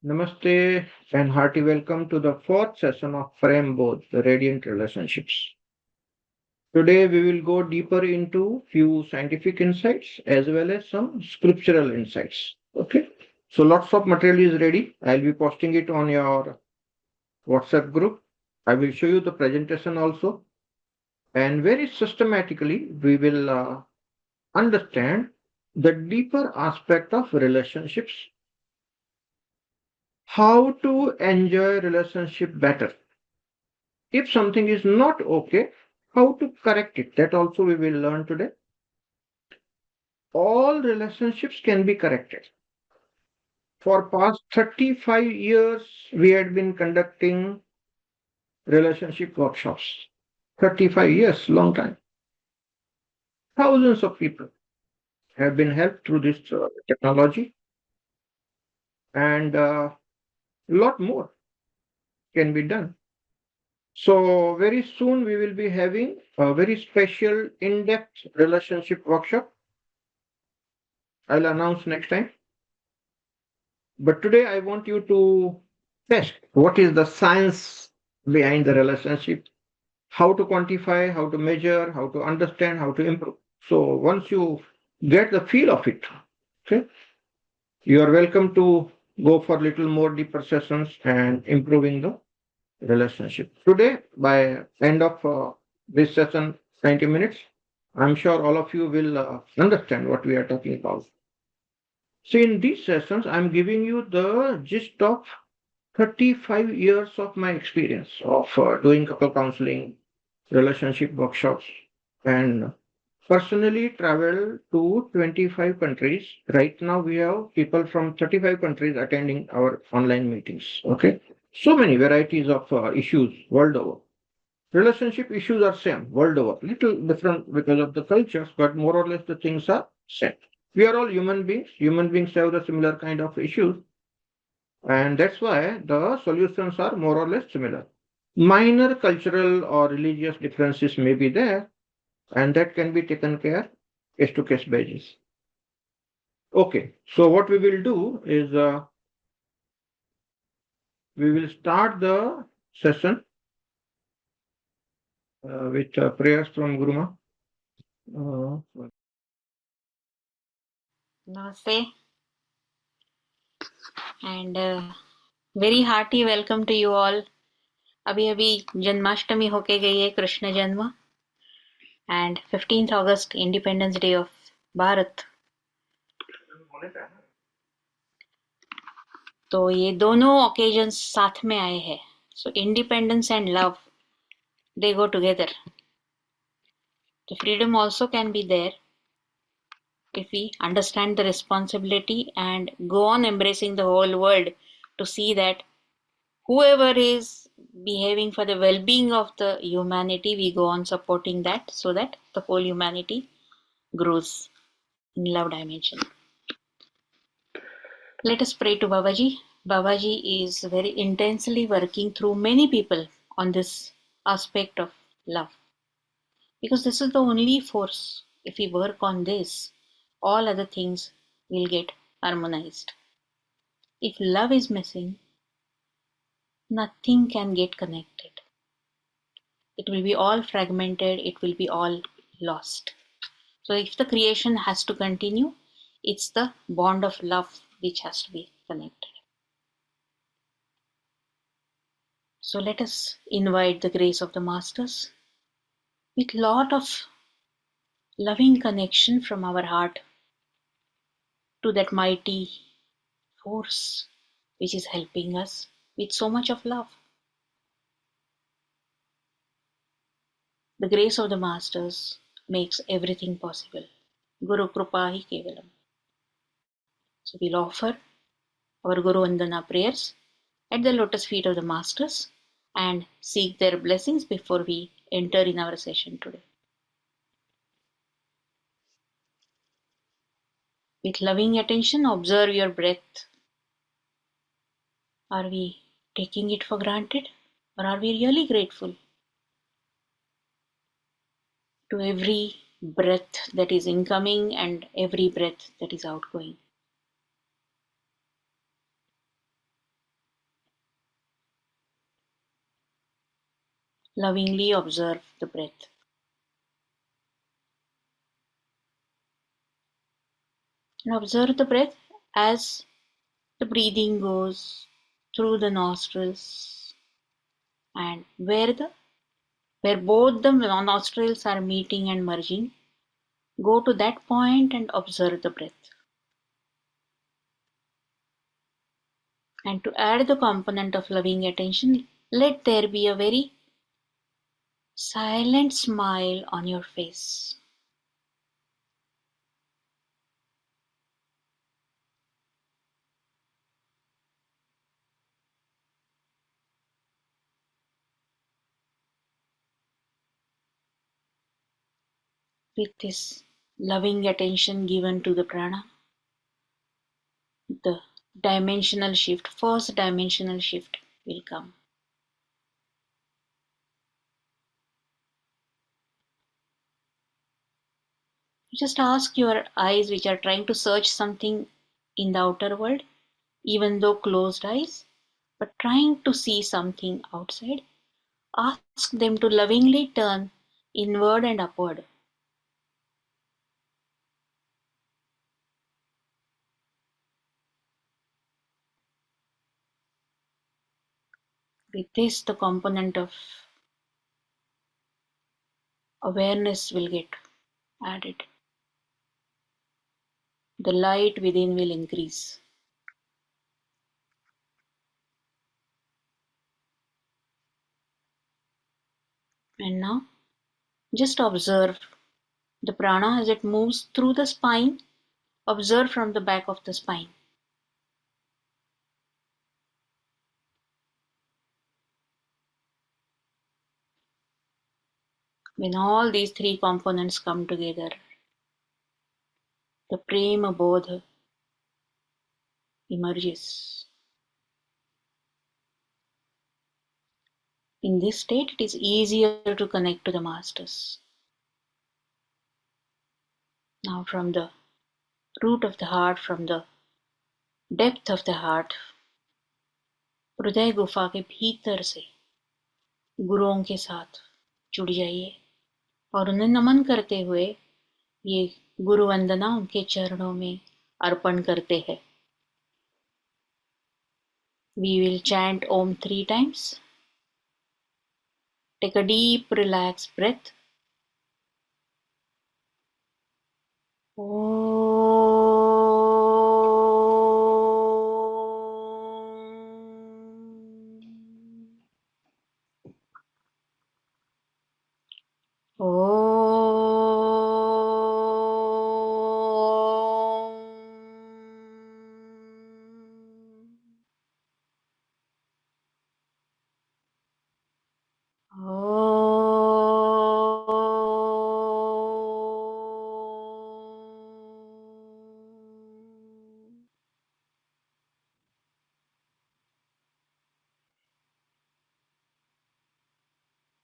Namaste and hearty welcome to the fourth session of Prem Bodh, the Radiant Relationships. Today we will go deeper into few scientific insights as well as some scriptural insights. Okay, so lots of material is ready. I'll be posting it on your WhatsApp group. I will show you the presentation also, and very systematically we will understand the deeper aspect of relationships, how to enjoy relationship better. If something is not okay, how to correct it. That also we will learn today. All relationships can be corrected. For past 35 years, we had been conducting relationship workshops. 35 years, long time. Thousands of people have been helped through this technology, and a lot more can be done. So very soon we will be having a very special in-depth relationship workshop. I'll announce next time. But today I want you to test what is the science behind the relationship, how to quantify, how to measure, how to understand, how to improve. So once you get the feel of it, okay, you are welcome to go for little more deeper sessions and improving the relationship. Today, by end of this session, 90 minutes, I'm sure all of you will understand what we are talking about. So in these sessions, I'm giving you the gist of 35 years of my experience of doing couple counseling, relationship workshops, and personally traveled to 25 countries. Right now, we have people from 35 countries attending our online meetings. Okay. So many varieties of issues world over. Relationship issues are same world over. Little different because of the cultures, but more or less the things are same. We are all human beings. Human beings have the similar kind of issues, and that's why the solutions are more or less similar. Minor cultural or religious differences may be there, and that can be taken care case to case basis. Okay, so what we will do is we will start the session with prayers from Guruma. Namaste and very hearty welcome to you all. अभी अभी जन्माष्टमी होके गई है कृष्ण जन्म and 15th August Independence Day of Bharat. तो ये दोनों occasions साथ में आए हैं. So independence and love, they go together. The freedom also can be there if we understand the responsibility and go on embracing the whole world to see that whoever is behaving for the well-being of the humanity, we go on supporting that so that the whole humanity grows in love dimension. Let us pray to Babaji. Babaji is very intensely working through many people on this aspect of love, because this is the only force. If we work on this, all other things will get harmonized. If love is missing, nothing can get connected. It will be all fragmented, it will be all lost. So if the creation has to continue, it's the bond of love which has to be connected. So let us invite the grace of the masters with lot of loving connection from our heart to that mighty force which is helping us with so much of love. The grace of the masters makes everything possible. Guru Krupa hi Kevalam. So we'll offer our Guru Vandana prayers at the lotus feet of the masters and seek their blessings before we enter in our session today. With loving attention, observe your breath. Are we taking it for granted, or are we really grateful to every breath that is incoming and every breath that is outgoing? Lovingly observe the breath. And observe the breath as the breathing goes through the nostrils, and where both the nostrils are meeting and merging, go to that point and observe the breath. And to add the component of loving attention, let there be a very silent smile on your face. With this loving attention given to the prana, the dimensional shift, first dimensional shift will come. Just ask your eyes, which are trying to search something in the outer world, even though closed eyes, but trying to see something outside, ask them to lovingly turn inward and upward. With this, the component of awareness will get added. The light within will increase. And now, just observe the prana as it moves through the spine. Observe from the back of the spine. When all these three components come together, the Prem Bodh emerges. In this state, it is easier to connect to the masters. Now, from the root of the heart, from the depth of the heart, हृदय गुफा के भीतर से गुरुओं के साथ जुड़ जाइए और उन्हें नमन करते हुए ये गुरु वंदना उनके चरणों में अर्पण करते हैं. We will chant Om 3 times. Take a deep, relaxed breath.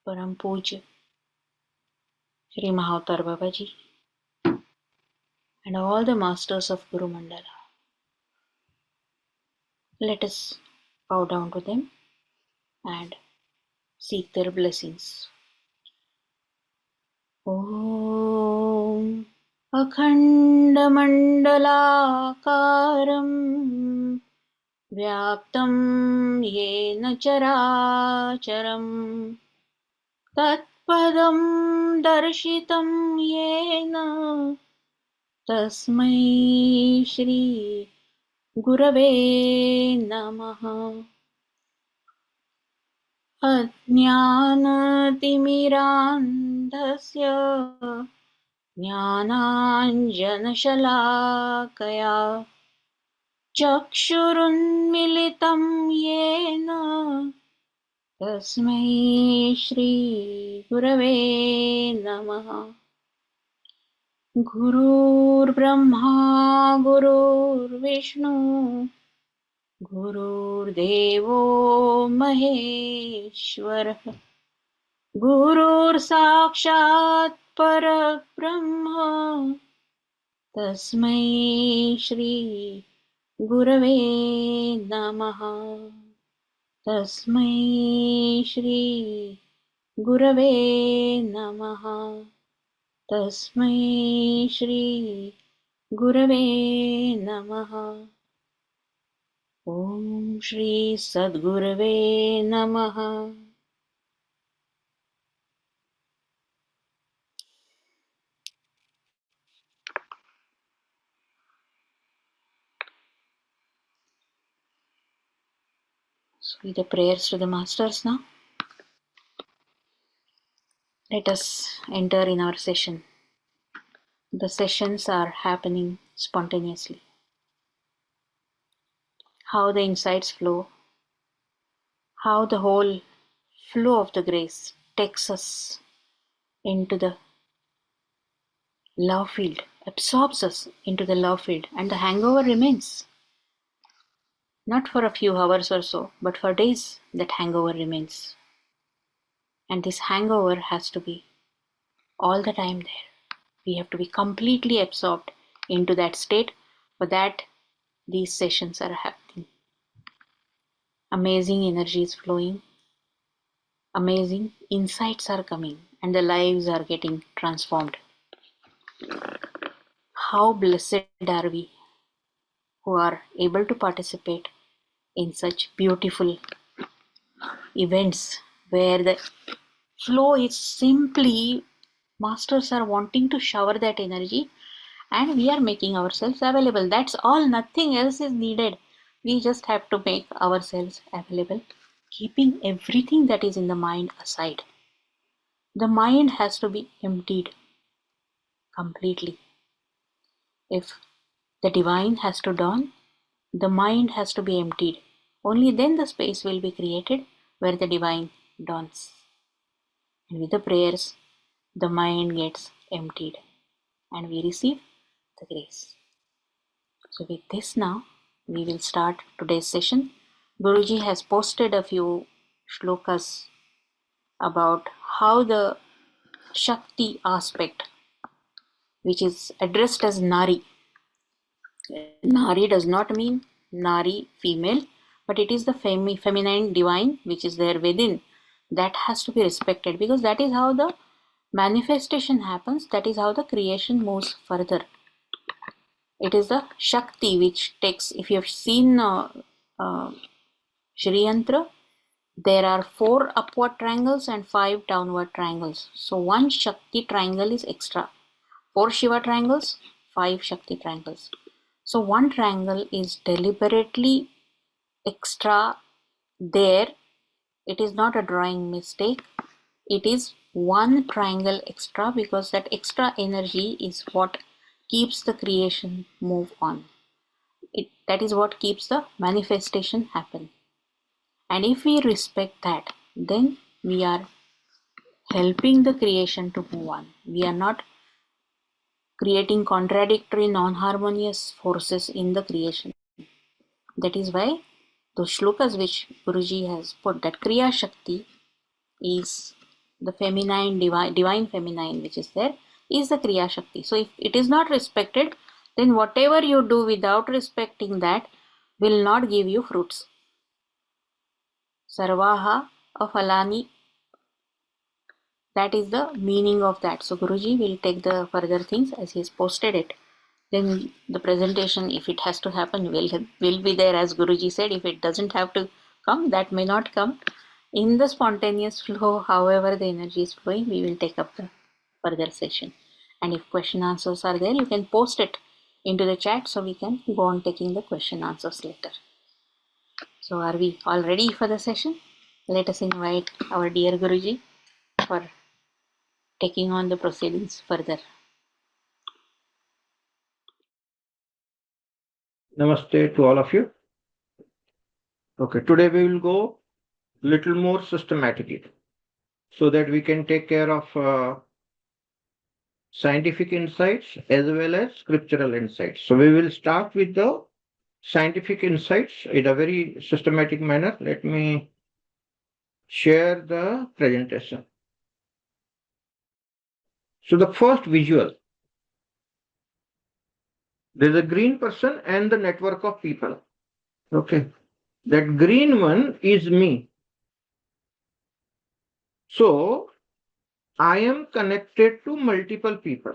परम पूज्य Shri Mahavatar Babaji and all the masters of Guru Mandala. Let us bow down to them and seek their blessings. Om Akhandamandalakaram Vyaptam Yena Characharam Tatpadam Darshitam Yena Tasmai Shri Gurave Namaha. अज्ञानतिमिरान्धस्य ज्ञानाञ्जनशलाकया चक्षुरुन्मिलितं येन तस्मै श्रीगुरवे नमः. गुरुर्ब्रह्मा गुरुर्विष्णु गुरुर्देवो महेश्वरः गुरुर्साक्षात् परब्रह्म तस्मै श्री गुरवे नमः. तस्मै श्री गुरवे नमः. तस्मै श्री गुरवे नमः. ॐ श्री सद्गुरवे नमः. So with the prayers to the masters now, let us enter in our session. The sessions are happening spontaneously. How the insights flow, how the whole flow of the grace takes us into the love field, absorbs us into the love field, and the hangover remains. Not for a few hours or so, but for days that hangover remains. And this hangover has to be all the time there. We have to be completely absorbed into that state. For that, these sessions are happening. Amazing energy is flowing, amazing insights are coming, and the lives are getting transformed. How blessed are we who are able to participate in such beautiful events where the flow is simply masters are wanting to shower that energy and we are making ourselves available. That's all, nothing else is needed. We just have to make ourselves available, keeping everything that is in the mind aside. The mind has to be emptied completely. If the divine has to dawn, the mind has to be emptied. Only then the space will be created where the divine dawns. And with the prayers, the mind gets emptied and we receive the grace. So with this now, we will start today's session. Guruji has posted a few shlokas about how the Shakti aspect, which is addressed as Nari. Nari does not mean Nari female, but it is the feminine divine which is there within. That has to be respected because that is how the manifestation happens, that is how the creation moves further. It is the Shakti which takes, if you have seen Shri Yantra, there are 4 upward triangles and 5 downward triangles. So 1 Shakti triangle is extra. 4 Shiva triangles, 5 Shakti triangles. So 1 triangle is deliberately extra there. It is not a drawing mistake. It is 1 triangle extra because that extra energy is what keeps the creation move on. That is what keeps the manifestation happen. And if we respect that, then we are helping the creation to move on. We are not creating contradictory, non-harmonious forces in the creation. That is why those shlokas which Guruji has put, that Kriya Shakti is the feminine, divine feminine which is there, is the Kriya Shakti. So if it is not respected, then whatever you do without respecting that will not give you fruits. Sarvaha afalani, that is the meaning of that. So Guruji will take the further things as he has posted it. Then the presentation, if it has to happen, will be there as Guruji said. If it doesn't have to come, that may not come. In the spontaneous flow, however the energy is flowing, we will take up the further session. And if question answers are there, you can post it into the chat so we can go on taking the question answers later. So are we all ready for the session? Let us invite our dear Guruji for taking on the proceedings further. Namaste to all of you. Okay, today we will go little more systematically so that we can take care of scientific insights as well as scriptural insights. So we will start with the scientific insights in a very systematic manner. Let me share the presentation. So the first visual, there's a green person and the network of people. Okay, that green one is me. So I am connected to multiple people.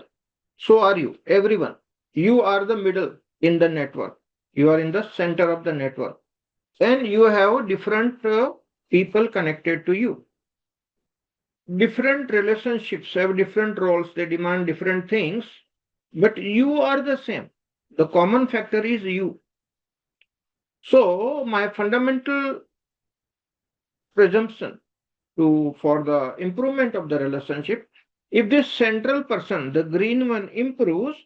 So are you, everyone. You are the middle in the network. You are in the center of the network. And you have different people connected to you. Different relationships have different roles, they demand different things, but you are the same. The common factor is you. So, my fundamental presumption for the improvement of the relationship, if this central person, the green one, improves,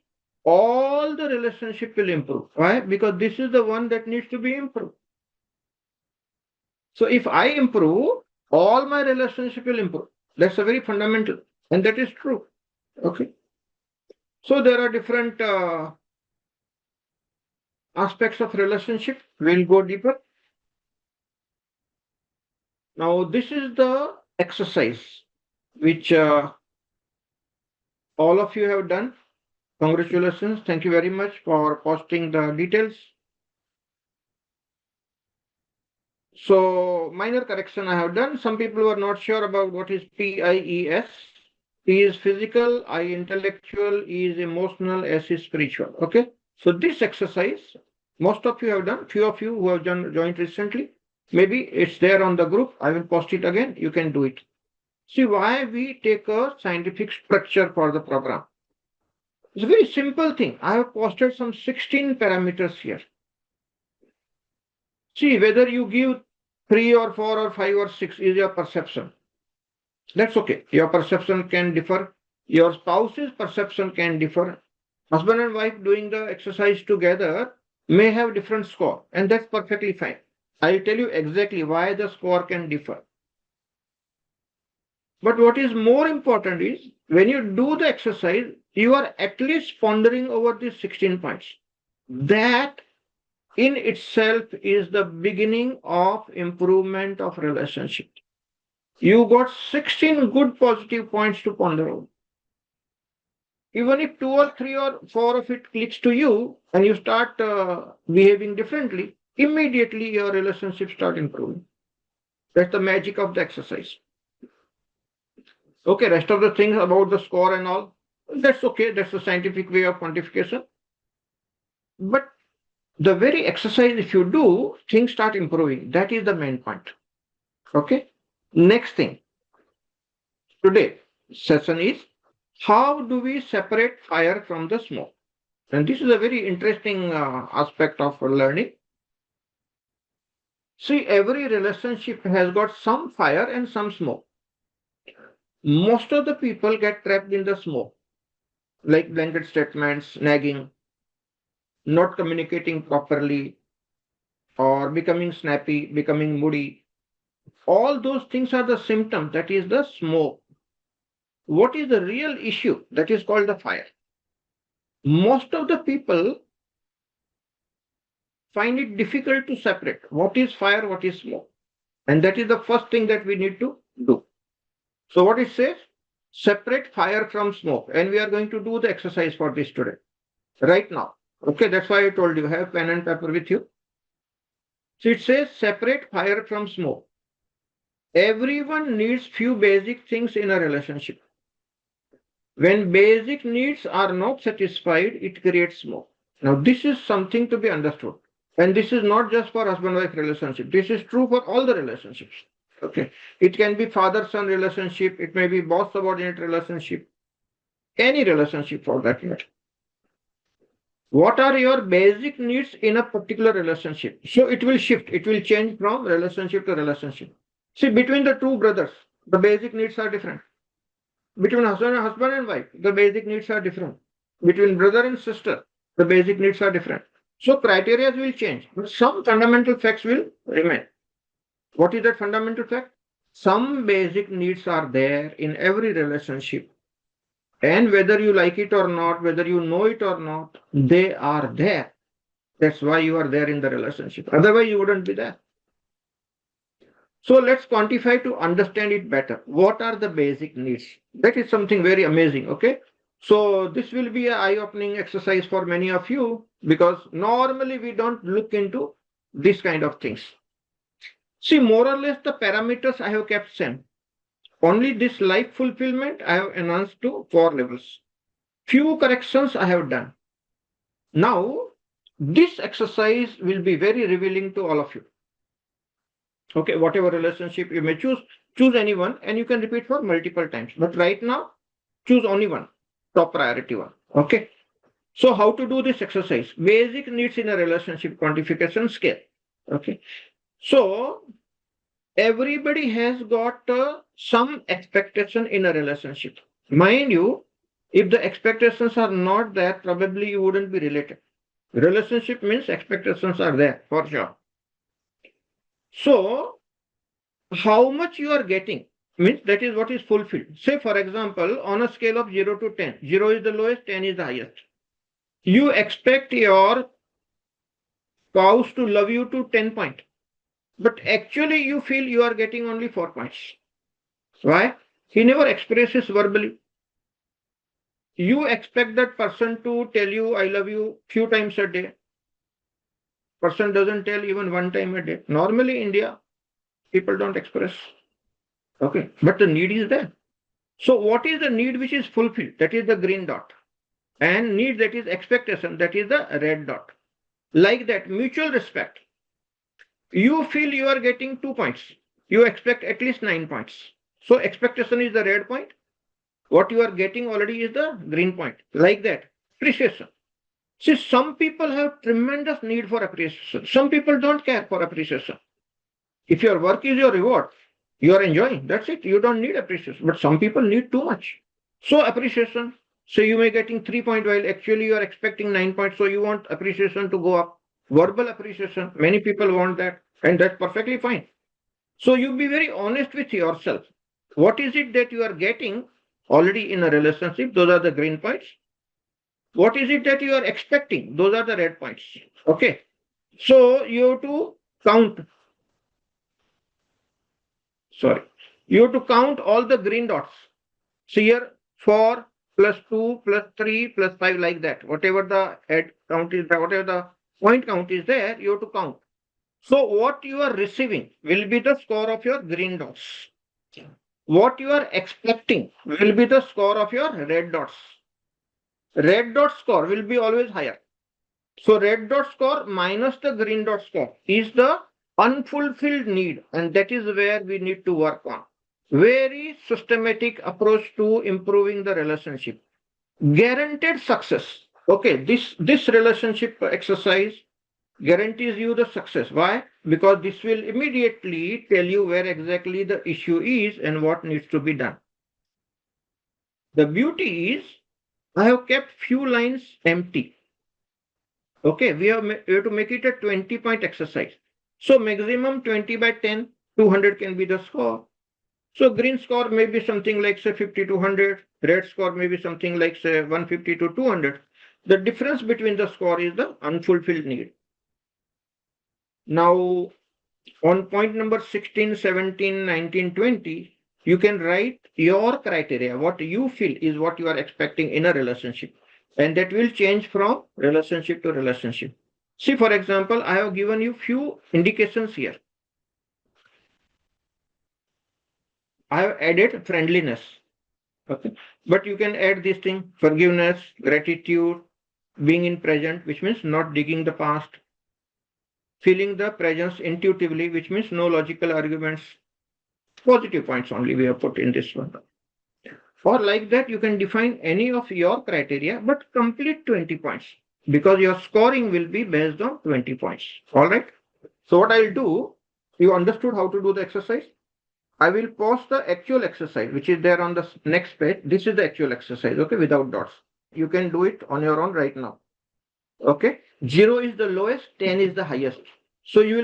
all the relationship will improve. Why? Because this is the one that needs to be improved. So if I improve, all my relationship will improve. That's a very fundamental, and that is true. Okay. So there are different aspects of relationship. We'll go deeper. Now, this is the exercise which all of you have done. Congratulations. Thank you very much for posting the details. So, minor correction I have done. Some people were not sure about what is PIES. P is physical, I intellectual, E is emotional, S is spiritual. Okay. So, this exercise, most of you have done, few of you who have joined recently. Maybe it's there on the group. I will post it again. You can do it. See why we take a scientific structure for the program. It's a very simple thing. I have posted some 16 parameters here. See whether you give 3 or 4 or 5 or 6 is your perception. That's okay. Your perception can differ. Your spouse's perception can differ. Husband and wife doing the exercise together may have different score, and that's perfectly fine. I'll tell you exactly why the score can differ. But what is more important is when you do the exercise, you are at least pondering over these 16 points. That in itself is the beginning of improvement of relationship. You got 16 good positive points to ponder over. Even if 2 or 3 or 4 of it clicks to you and you start behaving differently, immediately your relationship start improving. That's the magic of the exercise. Okay, rest of the things about the score and all, that's okay. That's the scientific way of quantification. But the very exercise, if you do, things start improving. That is the main point. Okay. Next thing. Today session is how do we separate fire from the smoke? And this is a very interesting aspect of learning. See, every relationship has got some fire and some smoke. Most of the people get trapped in the smoke, like blanket statements, nagging, not communicating properly, or becoming snappy, becoming moody. All those things are the symptom, that is the smoke. What is the real issue? That is called the fire. Most of the people find it difficult to separate what is fire, what is smoke. And that is the first thing that we need to do. So what it says, separate fire from smoke. And we are going to do the exercise for this today, right now. Okay, that's why I told you, have pen and paper with you. So it says, separate fire from smoke. Everyone needs few basic things in a relationship. When basic needs are not satisfied, it creates smoke. Now, this is something to be understood. And this is not just for husband-wife relationship. This is true for all the relationships. Okay. It can be father-son relationship. It may be boss-subordinate relationship. Any relationship for that matter. What are your basic needs in a particular relationship? So it will shift. It will change from relationship to relationship. See, between the two brothers, the basic needs are different. Between husband and wife, the basic needs are different. Between brother and sister, the basic needs are different. So criteria will change, but some fundamental facts will remain. What is that fundamental fact? Some basic needs are there in every relationship. And whether you like it or not, whether you know it or not, they are there. That's why you are there in the relationship. Otherwise, you wouldn't be there. So let's quantify to understand it better. What are the basic needs? That is something very amazing. Okay. So this will be an eye-opening exercise for many of you because normally we don't look into this kind of things. See, more or less the parameters I have kept same. only this life fulfillment I have enhanced to 4 levels. Few corrections I have done. Now, this exercise will be very revealing to all of you. Okay, whatever relationship you may choose anyone, and you can repeat for multiple times. But right now, choose only one, top priority one. Okay. So how to do this exercise? Basic needs in a relationship quantification scale. Okay. So everybody has got some expectation in a relationship. Mind you, if the expectations are not there, probably you wouldn't be related. Relationship means expectations are there for sure. So how much you are getting means that is what is fulfilled. Say, for example, on a scale of 0 to 10, 0 is the lowest, 10 is the highest. You expect your spouse to love you to 10 points, but actually you feel you are getting only 4 points. Why? He never expresses verbally. You expect that person to tell you I love you few times a day. Person doesn't tell even one time a day. Normally India, people don't express. Okay, but the need is there. So what is the need which is fulfilled? That is the green dot. And need, that is expectation, that is the red dot. Like that, mutual respect. You feel you are getting 2 points. You expect at least 9 points. So expectation is the red point. What you are getting already is the green point. Like that. Appreciation. See, some people have tremendous need for appreciation. Some people don't care for appreciation. If your work is your reward, you are enjoying. That's it. You don't need appreciation. But some people need too much. So appreciation. So you may getting 3 points while actually you are expecting 9 points. So you want appreciation to go up. Verbal appreciation. Many people want that. And that's perfectly fine. So you be very honest with yourself. What is it that you are getting already in a relationship? Those are the green points. What is it that you are expecting? Those are the red points. Okay. So you have to count. Sorry. You have to count all the green dots. So here 4 plus 2 plus 3 plus 5 like that. Whatever the head count is, whatever the point count is there, you have to count. So what you are receiving will be the score of your green dots. What you are expecting will be the score of your red dots. Red dot score will be always higher. So red dot score minus the green dot score is the unfulfilled need, and that is where we need to work on. Very systematic approach to improving the relationship. Guaranteed success. Okay, this relationship exercise guarantees you the success. Why? Because this will immediately tell you where exactly the issue is and what needs to be done. The beauty is I have kept few lines empty. Okay, we have to make it a 20-point exercise. So maximum 20 by 10, 200 can be the score. So green score may be something like say 50 to 100. Red score may be something like say 150 to 200. The difference between the score is the unfulfilled need. Now, on point number 16, 17, 19, 20, you can write your criteria. What you feel is what you are expecting in a relationship. And that will change from relationship to relationship. See, for example, I have given you few indications here. I have added friendliness. Okay. But you can add this thing, forgiveness, gratitude, being in present, which means not digging the past, feeling the presence intuitively, which means no logical arguments, positive points only we have put in this one. Or like that, you can define any of your criteria, but complete 20 points because your scoring will be based on 20 points. All right. So what I'll do, you understood how to do the exercise? I will post the actual exercise, which is there on the next page. This is the actual exercise, okay, without dots. You can do it on your own right now. Okay. 0 is the lowest, 10 is the highest. So you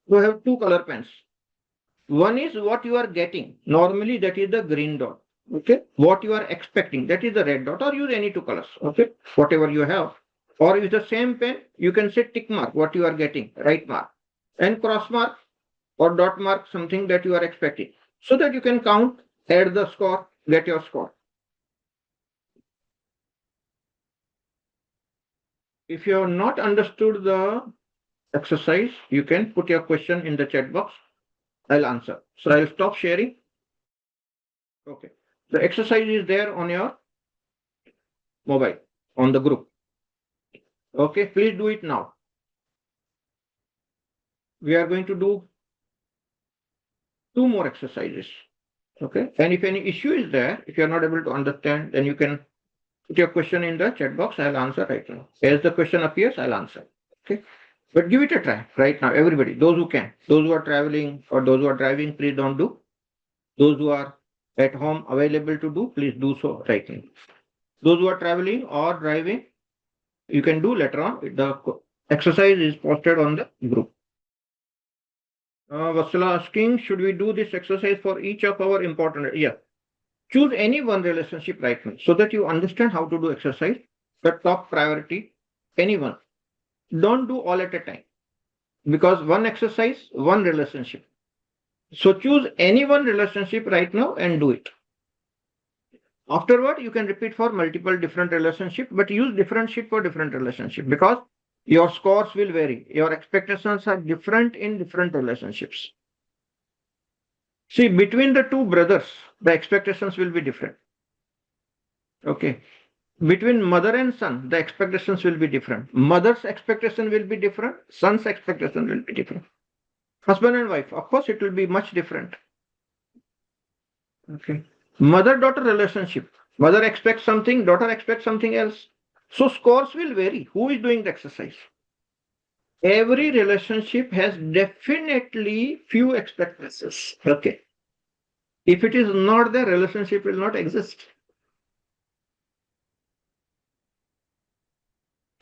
will have two color pens. One is what you are getting. Normally that is the green dot. Okay. What you are expecting, that is the red dot, or use any two colors. Okay. Whatever you have. Or with the same pen, you can say tick mark what you are getting, right mark, and cross mark or dot mark something that you are expecting, so that you can count, add the score, get your score. If you have not understood the exercise, you can put your question in the chat box. I'll answer. So I'll stop sharing. Okay. The exercise is there on your mobile, on the group. Okay, please do it now. We are going to do 2 more exercises. Okay. And if any issue is there, if you are not able to understand, then you can put your question in the chat box. I'll answer right now. As the question appears, I'll answer. Okay. But give it a try right now, everybody, those who can. Those who are traveling or those who are driving, please don't do. Those who are at home available to do, please do so right now. Those who are traveling or driving, you can do later on. The exercise is posted on the group. Vasila asking, should we do this exercise for each of our important? Yeah. Choose any one relationship right now so that you understand how to do exercise. The top priority, anyone. Don't do all at a time because one exercise, one relationship. So choose any one relationship right now and do it. Afterward, you can repeat for multiple different relationships, but use different sheet for different relationship because your scores will vary. Your expectations are different in different relationships. See, between the two brothers, the expectations will be different. Okay. Between mother and son, the expectations will be different. Mother's expectation will be different. Son's expectation will be different. Husband and wife, of course, it will be much different. Okay. Mother-daughter relationship. Mother expects something, daughter expects something else. So scores will vary. Who is doing the exercise? Every relationship has definitely few expectations. Okay. If it is not there, relationship will not exist.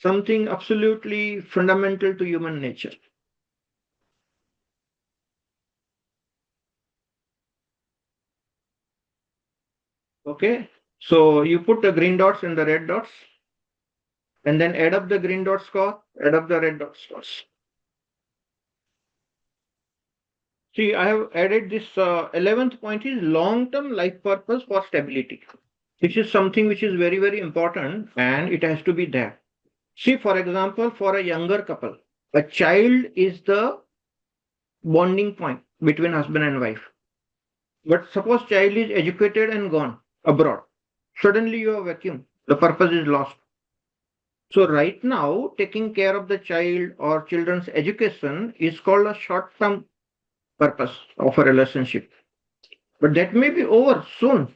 Something absolutely fundamental to human nature. Okay. So you put the green dots and the red dots and then add up the green dot score, add up the red dot scores. See, I have added this 11th point is long-term life purpose for stability. This is something which is very, very important and it has to be there. See, for example, for a younger couple, a child is the bonding point between husband and wife. But suppose child is educated and gone abroad. Suddenly you have vacuum. The purpose is lost. So right now, taking care of the child or children's education is called a short-term purpose of a relationship. But that may be over soon.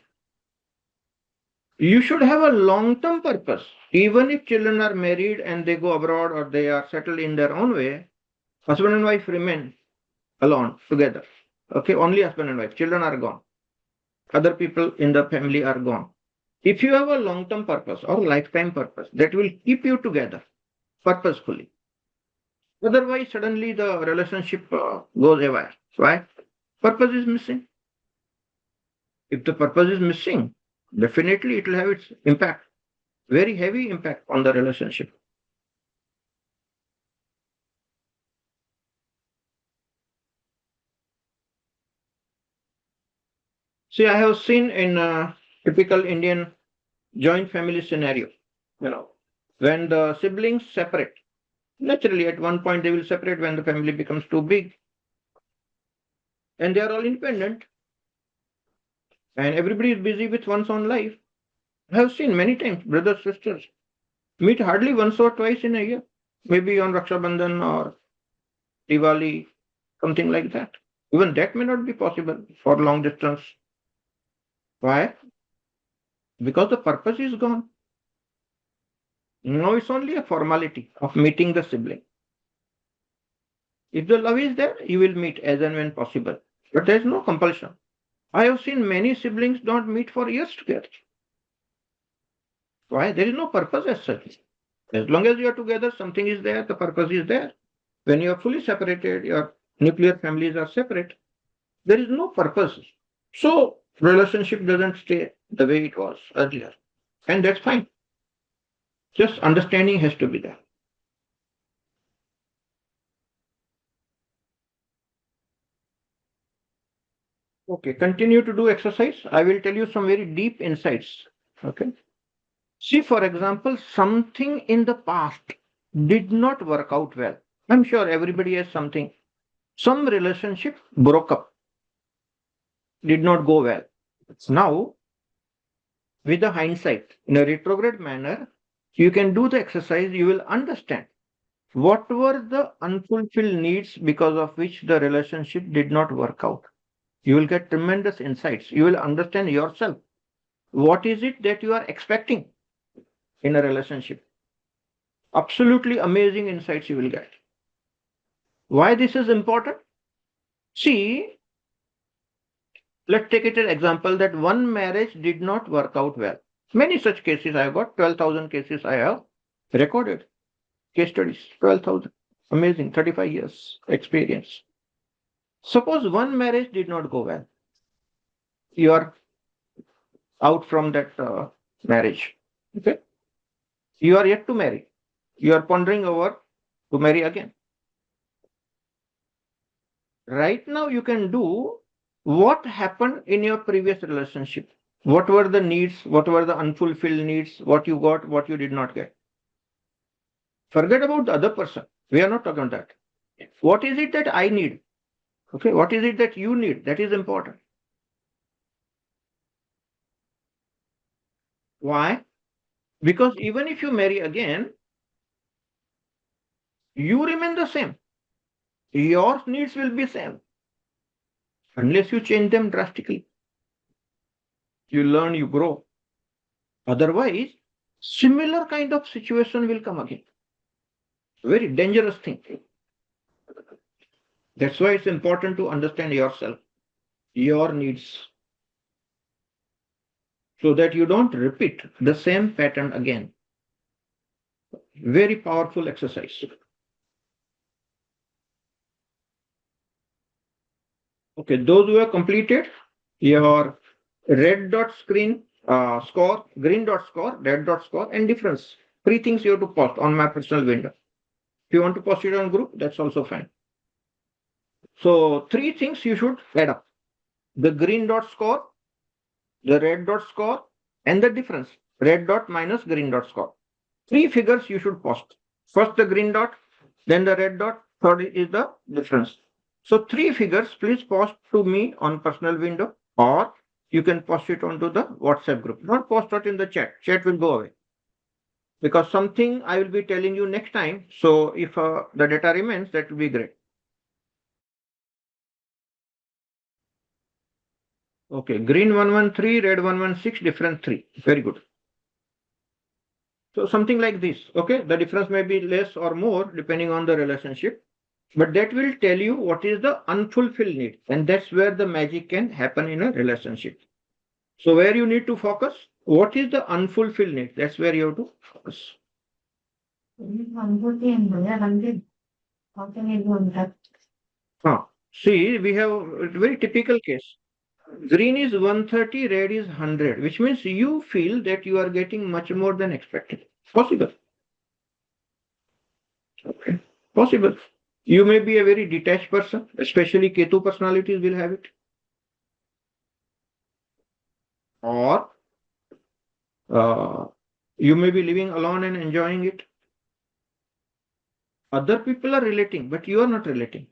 You should have a long-term purpose. Even if children are married and they go abroad or they are settled in their own way, husband and wife remain alone together. Okay, only husband and wife. Children are gone. Other people in the family are gone. If you have a long-term purpose or lifetime purpose, that will keep you together purposefully. Otherwise, suddenly the relationship goes away. Why? Purpose is missing. If the purpose is missing, definitely it will have its impact, very heavy impact on the relationship. See, I have seen in a typical Indian joint family scenario, when the siblings separate, naturally at one point they will separate when the family becomes too big and they are all independent and everybody is busy with one's own life. I have seen many times brothers, sisters meet hardly once or twice in a year, maybe on Raksha Bandhan or Diwali, something like that. Even that may not be possible for long distance. Why? Because the purpose is gone. Now it's only a formality of meeting the sibling. If the love is there, you will meet as and when possible. But there is no compulsion. I have seen many siblings don't meet for years together. Why? There is no purpose as such. As long as you are together, something is there, the purpose is there. When you are fully separated, your nuclear families are separate, there is no purpose. So relationship doesn't stay the way it was earlier. And that's fine. Just understanding has to be there. Okay, continue to do exercise. I will tell you some very deep insights. Okay. See, for example, something in the past did not work out well. I'm sure everybody has something. Some relationship broke up, did not go well. Now, with the hindsight, in a retrograde manner, you can do the exercise, you will understand what were the unfulfilled needs because of which the relationship did not work out. You will get tremendous insights. You will understand yourself. What is it that you are expecting in a relationship? Absolutely amazing insights you will get. Why this is important? See, let's take it an example that one marriage did not work out well. Many such cases I have got, 12,000 cases I have recorded. Case studies, 12,000. Amazing, 35 years experience. Suppose one marriage did not go well. You are out from that marriage. Okay. You are yet to marry. You are pondering over to marry again. Right now, you can do what happened in your previous relationship. What were the needs? What were the unfulfilled needs? What you got, what you did not get. Forget about the other person. We are not talking about that. What is it that I need? Okay. What is it that you need? That is important. Why? Because even if you marry again, you remain the same. Your needs will be same unless you change them drastically. You learn, you grow. Otherwise, similar kind of situation will come again. Very dangerous thing. That's why it's important to understand yourself, your needs, so that you don't repeat the same pattern again. Very powerful exercise. Okay, those who have completed your red dot screen score, green dot score, red dot score, and difference. 3 things you have to post on my personal window. If you want to post it on group, that's also fine. So 3 things you should add up. The green dot score, the red dot score, and the difference. Red dot minus green dot score. 3 figures you should post. First the green dot, then the red dot, third is the difference. So 3 figures, please post to me on personal window, or you can post it onto the WhatsApp group. Don't post it in the chat. Chat will go away. Because something I will be telling you next time. So if the data remains, that will be great. Okay, green 113, red 116, difference 3. Very good. So something like this. Okay, the difference may be less or more depending on the relationship, but that will tell you what is the unfulfilled need, and that's where the magic can happen in a relationship. So where you need to focus, what is the unfulfilled need? That's where you have to focus. See, we have a very typical case. Green is 130, red is 100, which means you feel that you are getting much more than expected. Possible. Okay. Possible. You may be a very detached person, especially Ketu personalities will have it. Or you may be living alone and enjoying it. Other people are relating, but you are not relating.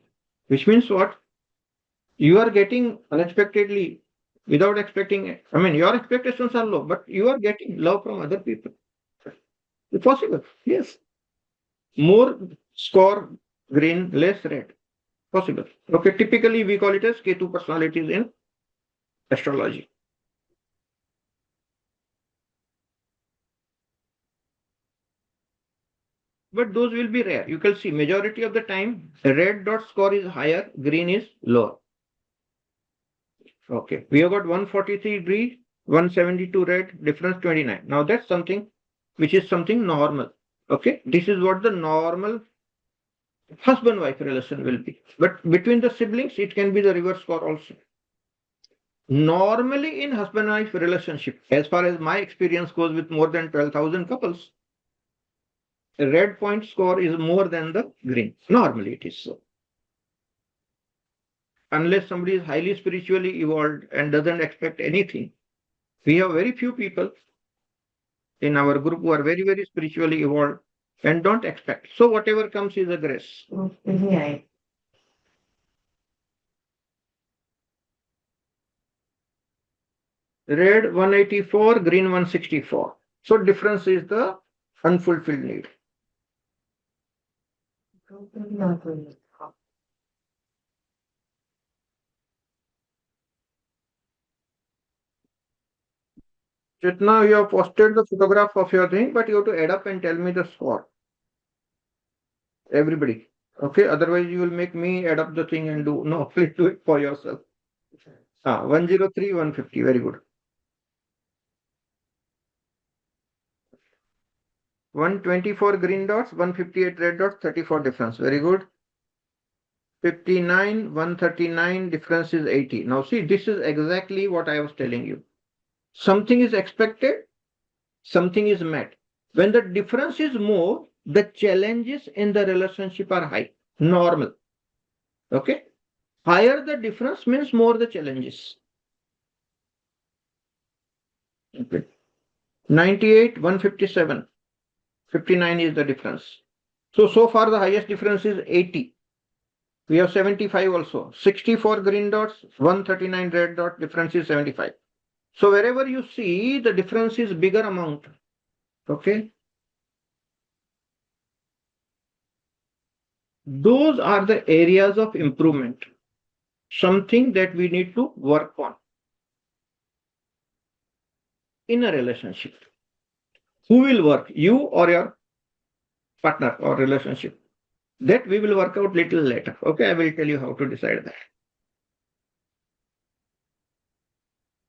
Which means what? You are getting unexpectedly, without expecting it. I mean, your expectations are low, but you are getting love from other people. It's possible. Yes. More score green, less red. Possible. Okay. Typically, we call it as Ketu personalities in astrology. But those will be rare. You can see majority of the time, red dot score is higher, green is lower. Okay, we have got 143 green, 172 red, difference 29. Now that's something which is something normal. Okay, this is what the normal husband-wife relation will be. But between the siblings, it can be the reverse score also. Normally in husband-wife relationship, as far as my experience goes with more than 12,000 couples, the red point score is more than the green. Normally it is so. Unless somebody is highly spiritually evolved and doesn't expect anything. We have very few people in our group who are very, very spiritually evolved and don't expect. So whatever comes is a grace. Red 184, green 164. So difference is the unfulfilled need. Chetna, you have posted the photograph of your thing, but you have to add up and tell me the score. Everybody. Okay, otherwise you will make me add up the thing and do. No, please do it for yourself. 103, 150. Very good. 124 green dots, 158 red dots, 34 difference. Very good. 59, 139, difference is 80. Now see, this is exactly what I was telling you. Something is expected, something is met. When the difference is more, the challenges in the relationship are high. Normal. Okay? Higher the difference means more the challenges. Okay. 98, 157. 59 is the difference. So far the highest difference is 80. We have 75 also. 64 green dots, 139 red dot, difference is 75. So wherever you see the difference is bigger amount. Okay. Those are the areas of improvement. Something that we need to work on in a relationship. Who will work? You or your partner or relationship? That we will work out little later. Okay, I will tell you how to decide that.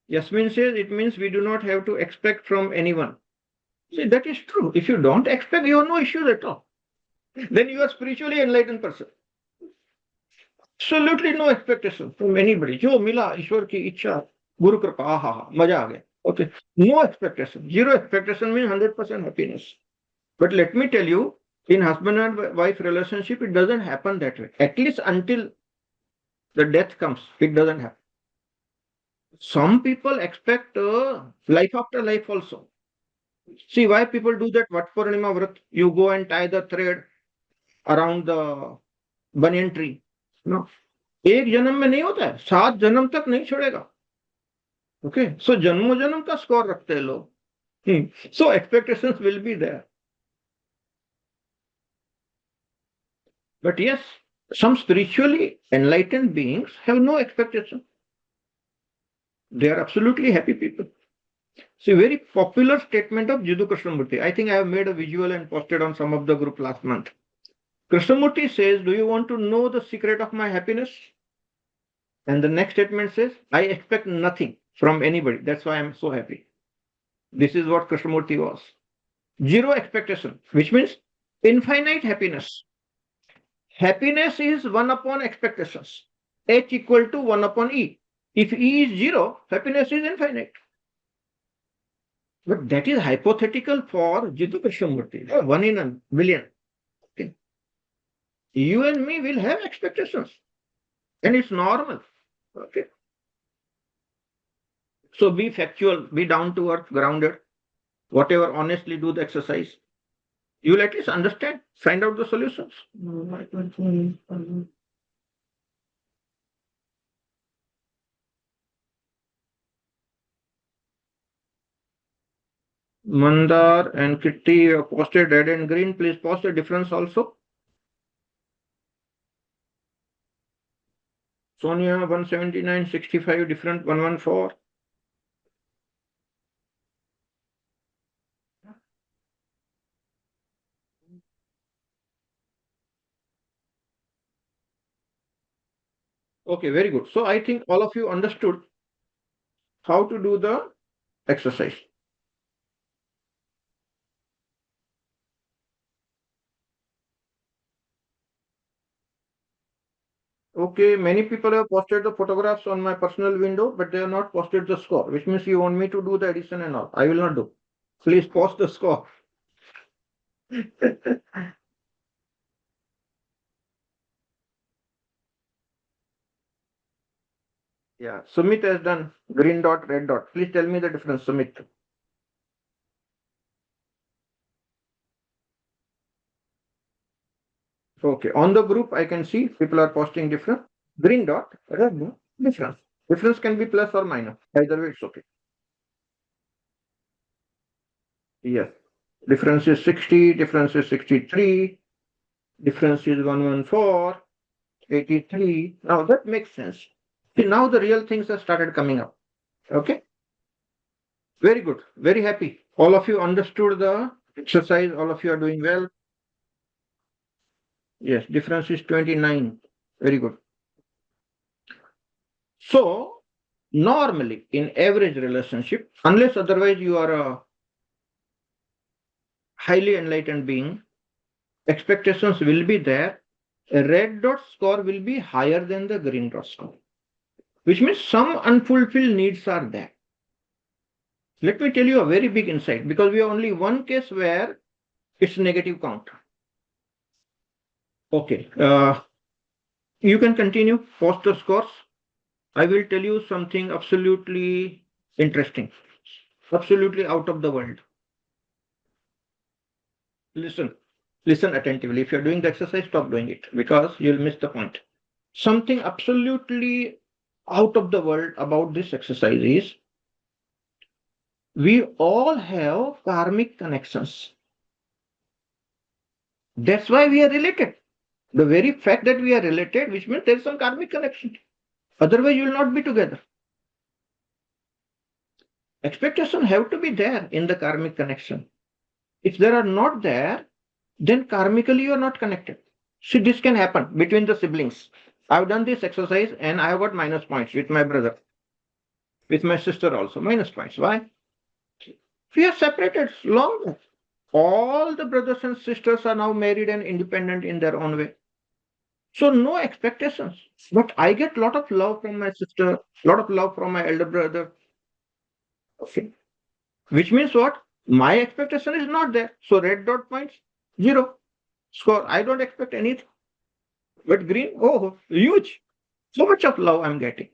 Yasmin says it means we do not have to expect from anyone. See, that is true. If you don't expect, you have no issues at all. Then you are spiritually enlightened person. Absolutely no expectation from anybody. जो मिला ईश्वर की इच्छा, गुरु कृपा, आहा, मजा आ गया. Okay, no expectation. Zero expectation means 100% happiness. But let me tell you, in husband and wife relationship, it doesn't happen that way. At least until the death comes, it doesn't happen. Some people expect life after life also. See why people do that? What Purnima Vrat? You go and tie the thread around the banyan tree. No. एक जन्म में नहीं होता है, 7 जन्म तक नहीं छोड़ेगा. ओके, सो जन्मों जन्म का स्कोर रखते हैं लोग. So expectations will be there. But yes, some spiritually enlightened beings have no expectation. They are absolutely happy people. See, very popular statement of Jiddu Krishnamurti. I think I have made a visual and posted on some of the group last month. Krishnamurti says, do you want to know the secret of my happiness? And the next statement says, I expect nothing from anybody. That's why I'm so happy. This is what Krishnamurti was. Zero expectation, which means infinite happiness. Happiness is 1 upon expectations. H equal to 1 upon E. If E is 0, happiness is infinite. But that is hypothetical for Jiddu Krishnamurti. 1 in a million. Okay. You and me will have expectations. And it's normal. Okay. So be factual, be down to earth, grounded. Whatever, honestly do the exercise. You will at least understand, find out the solutions. Mandar and Kitty posted red and green. Please post the difference also. Sonia 179, 65 different, 114. Okay, very good. So I think all of you understood how to do the exercise. Okay, many people have posted the photographs on my personal window, but they have not posted the score, which means you want me to do the addition and all. I will not do. Please post the score. Yeah, Sumit has done green dot, red dot. Please tell me the difference, Sumit. Okay, on the group, I can see people are posting different. Green dot, red dot, difference. Difference can be plus or minus. Either way, it's okay. Yes. Difference is 60, difference is 63, difference is 114, 83. Now that makes sense. See, now the real things have started coming up. Okay. Very good. Very happy. All of you understood the exercise. All of you are doing well. Yes. Difference is 29. Very good. So normally in average relationship, unless otherwise you are a highly enlightened being, expectations will be there. A red dot score will be higher than the green dot score, which means some unfulfilled needs are there. Let me tell you a very big insight, because we have only one case where it's negative count. Okay, you can continue, post the scores. I will tell you something absolutely interesting, absolutely out of the world. Listen, listen attentively. If you're doing the exercise, stop doing it, because you'll miss the point. Something absolutely out of the world about this exercise is we all have karmic connections. That's why we are related. The very fact that we are related, which means there is some karmic connection. Otherwise, you will not be together. Expectations have to be there in the karmic connection. If they are not there, then karmically you are not connected. See, this can happen between the siblings. I've done this exercise and I have got minus points with my brother, with my sister also. Minus points. Why? We are separated long back. All the brothers and sisters are now married and independent in their own way. So no expectations. But I get a lot of love from my sister, a lot of love from my elder brother. Okay. Which means what? My expectation is not there. So red dot points, 0. Score. I don't expect anything. But green, oh, huge. So much of love I'm getting.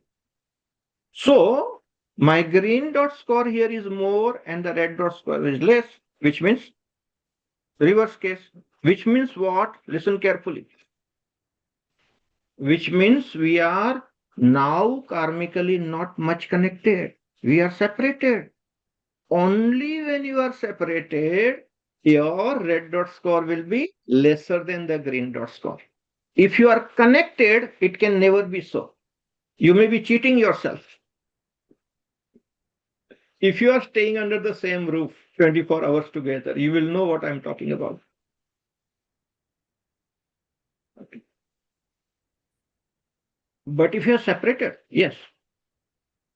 So my green dot score here is more and the red dot score is less, which means reverse case. Which means what? Listen carefully. Which means we are now karmically not much connected. We are separated. Only when you are separated, your red dot score will be lesser than the green dot score. If you are connected, it can never be so. You may be cheating yourself. If you are staying under the same roof 24 hours together, you will know what I'm talking about. Okay. But if you are separated, yes,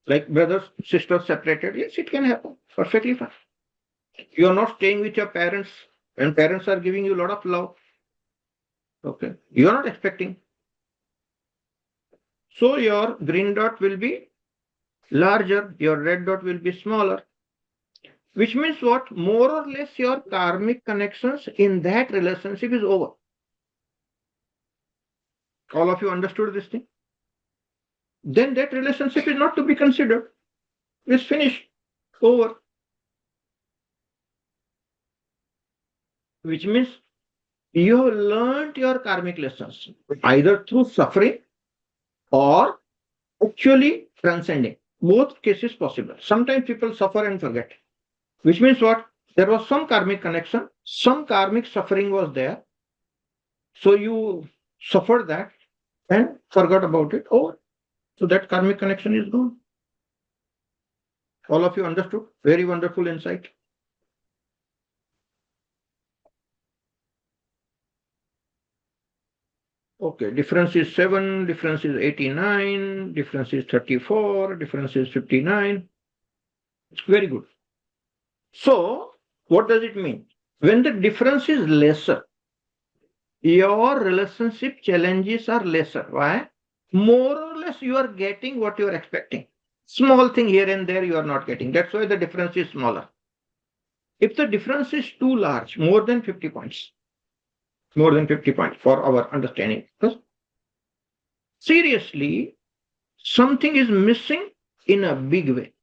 like brothers, sisters separated, yes, it can happen. Perfectly fine. You are not staying with your parents, and parents are giving you a lot of love. Okay. You are not expecting. So your green dot will be larger, your red dot will be smaller. Which means what? More or less your karmic connections in that relationship is over. All of you understood this thing? Then that relationship is not to be considered. It's finished. Over. Which means you have learned your karmic lessons either through suffering or actually transcending. Both cases possible. Sometimes people suffer and forget. Which means what? There was some karmic connection, some karmic suffering was there. So you suffered that and forgot about it. Oh, so that karmic connection is gone. All of you understood? Very wonderful insight. Okay, difference is 7, difference is 89, difference is 34, difference is 59. Very good. So, what does it mean? When the difference is lesser, your relationship challenges are lesser. Why? More or less you are getting what you are expecting. Small thing here and there you are not getting. That's why the difference is smaller. If the difference is too large, more than 50 points, for our understanding. Seriously, something is missing in a big way.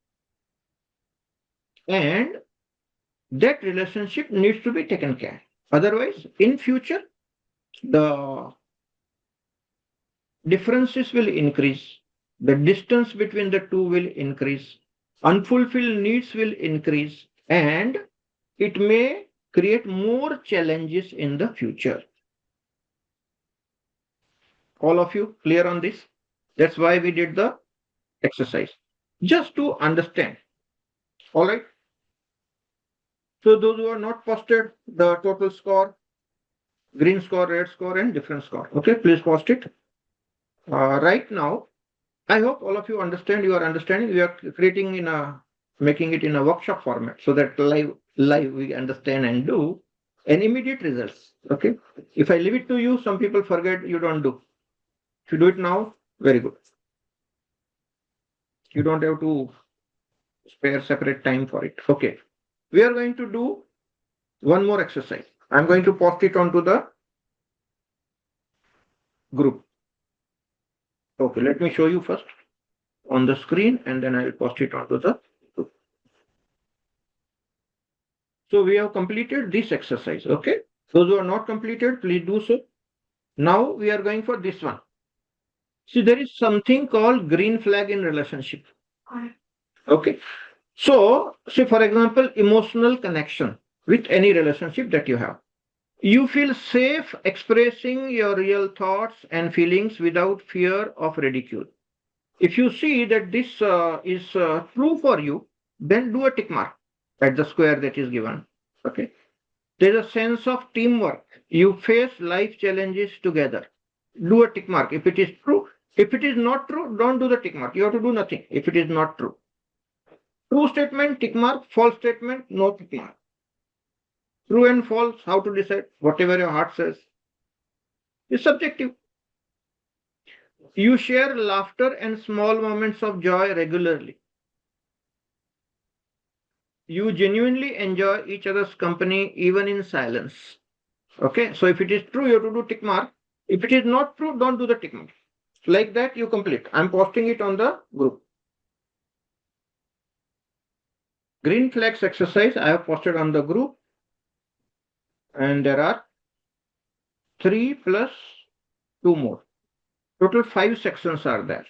And that relationship needs to be taken care. Otherwise, in future, the differences will increase. The distance between the two will increase. Unfulfilled needs will increase. And it may create more challenges in the future. All of you clear on this? That's why we did the exercise, just to understand. All right. So those who are not posted the total score, green score, red score, and different score. Okay, please post it. Right now, I hope all of you understand. You are understanding. We are making it in a workshop format so that live we understand and do, and immediate results. Okay. If I leave it to you, some people forget. You don't do. If you do it now, very good. You don't have to spare separate time for it. Okay. We are going to do one more exercise. I'm going to post it onto the group. Okay, let me show you first on the screen and then I will post it onto the group. So we have completed this exercise. Okay. Those who are not completed, please do so. Now we are going for this one. See, there is something called green flag in relationship. Okay. So, say for example, emotional connection with any relationship that you have. You feel safe expressing your real thoughts and feelings without fear of ridicule. If you see that this is true for you, then do a tick mark at the square that is given. Okay. There's a sense of teamwork. You face life challenges together. Do a tick mark if it is true. If it is not true, don't do the tick mark. You have to do nothing if it is not true. True statement, tick mark. False statement, no tick mark. True and false, how to decide? Whatever your heart says is subjective. You share laughter and small moments of joy regularly. You genuinely enjoy each other's company even in silence. Okay, so if it is true, you have to do tick mark. If it is not true, don't do the tick mark. Like that, you complete. I'm posting it on the group. Green flags exercise I have posted on the group. And there are 3 plus 2 more. Total 5 sections are there.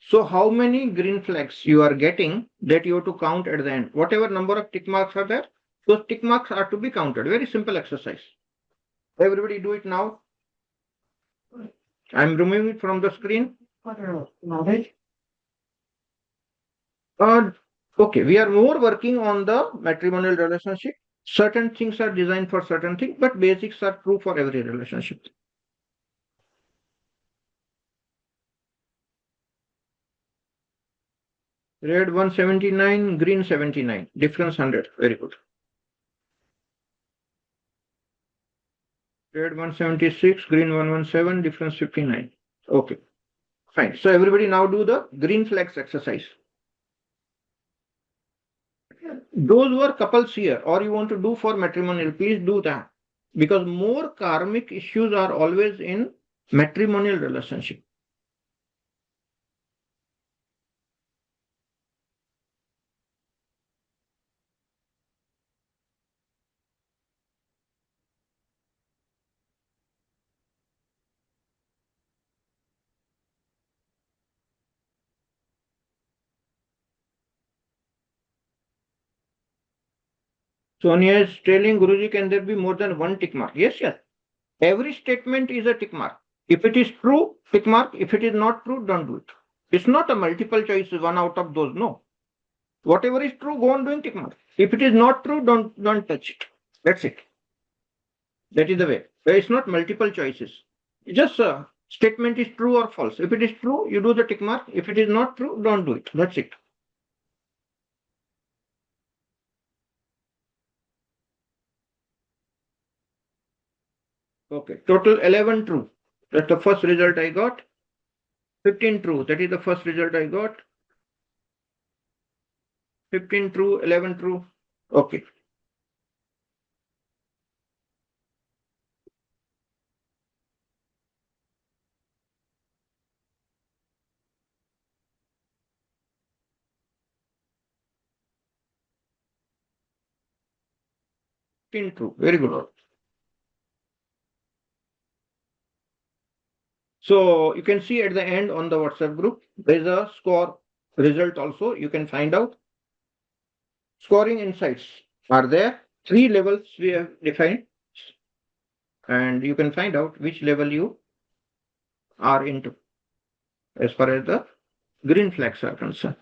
So how many green flags you are getting that you have to count at the end? Whatever number of tick marks are there, those tick marks are to be counted. Very simple exercise. Everybody do it now. I'm removing it from the screen. Okay, we are more working on the matrimonial relationship. Certain things are designed for certain things, but basics are true for every relationship. Red 179, green 79, difference 100. Very good. Red 176, green 117, difference 59. Okay, fine. So everybody now do the green flags exercise. Those who are couples here or you want to do for matrimonial, please do that. Because more karmic issues are always in matrimonial relationship. Sonia is telling Guruji, can there be more than one tick mark? Yes, yes. Every statement is a tick mark. If it is true, tick mark. If it is not true, don't do it. It's not a multiple choice, one out of those. No. Whatever is true, go on doing tick mark. If it is not true, don't touch it. That's it. That is the way. It's not multiple choices. Just a statement is true or false. If it is true, you do the tick mark. If it is not true, don't do it. That's it. Okay. Total 11 true. That's the first result I got. 15 true. That is the first result I got. 15 true, 11 true. Okay. True. Very good. So you can see at the end on the WhatsApp group, there is a score result also. You can find out. Scoring insights. are there. 3 levels we have defined, and you can find out which level you are into as far as the green flags are concerned.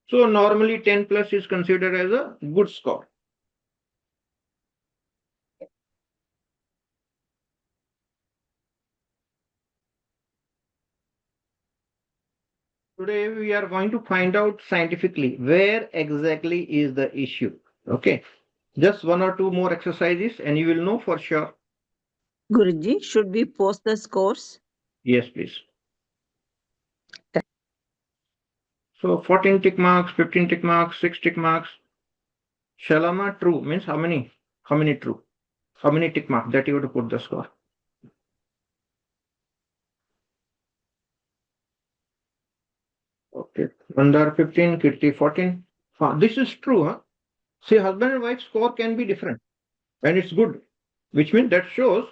So normally 10 plus is considered as a good score. Today we are going to find out scientifically where exactly is the issue. Okay, just 1 or 2 more exercises and you will know for sure. Guruji, should we post the scores? Yes, please. So 14 tick marks, 15 tick marks, 6 tick marks. Shalama true means how many? How many true? How many tick marks that you have to put the score? Okay, under 15, Kirti 14. This is true, huh? See, husband and wife score can be different and it's good, which means that shows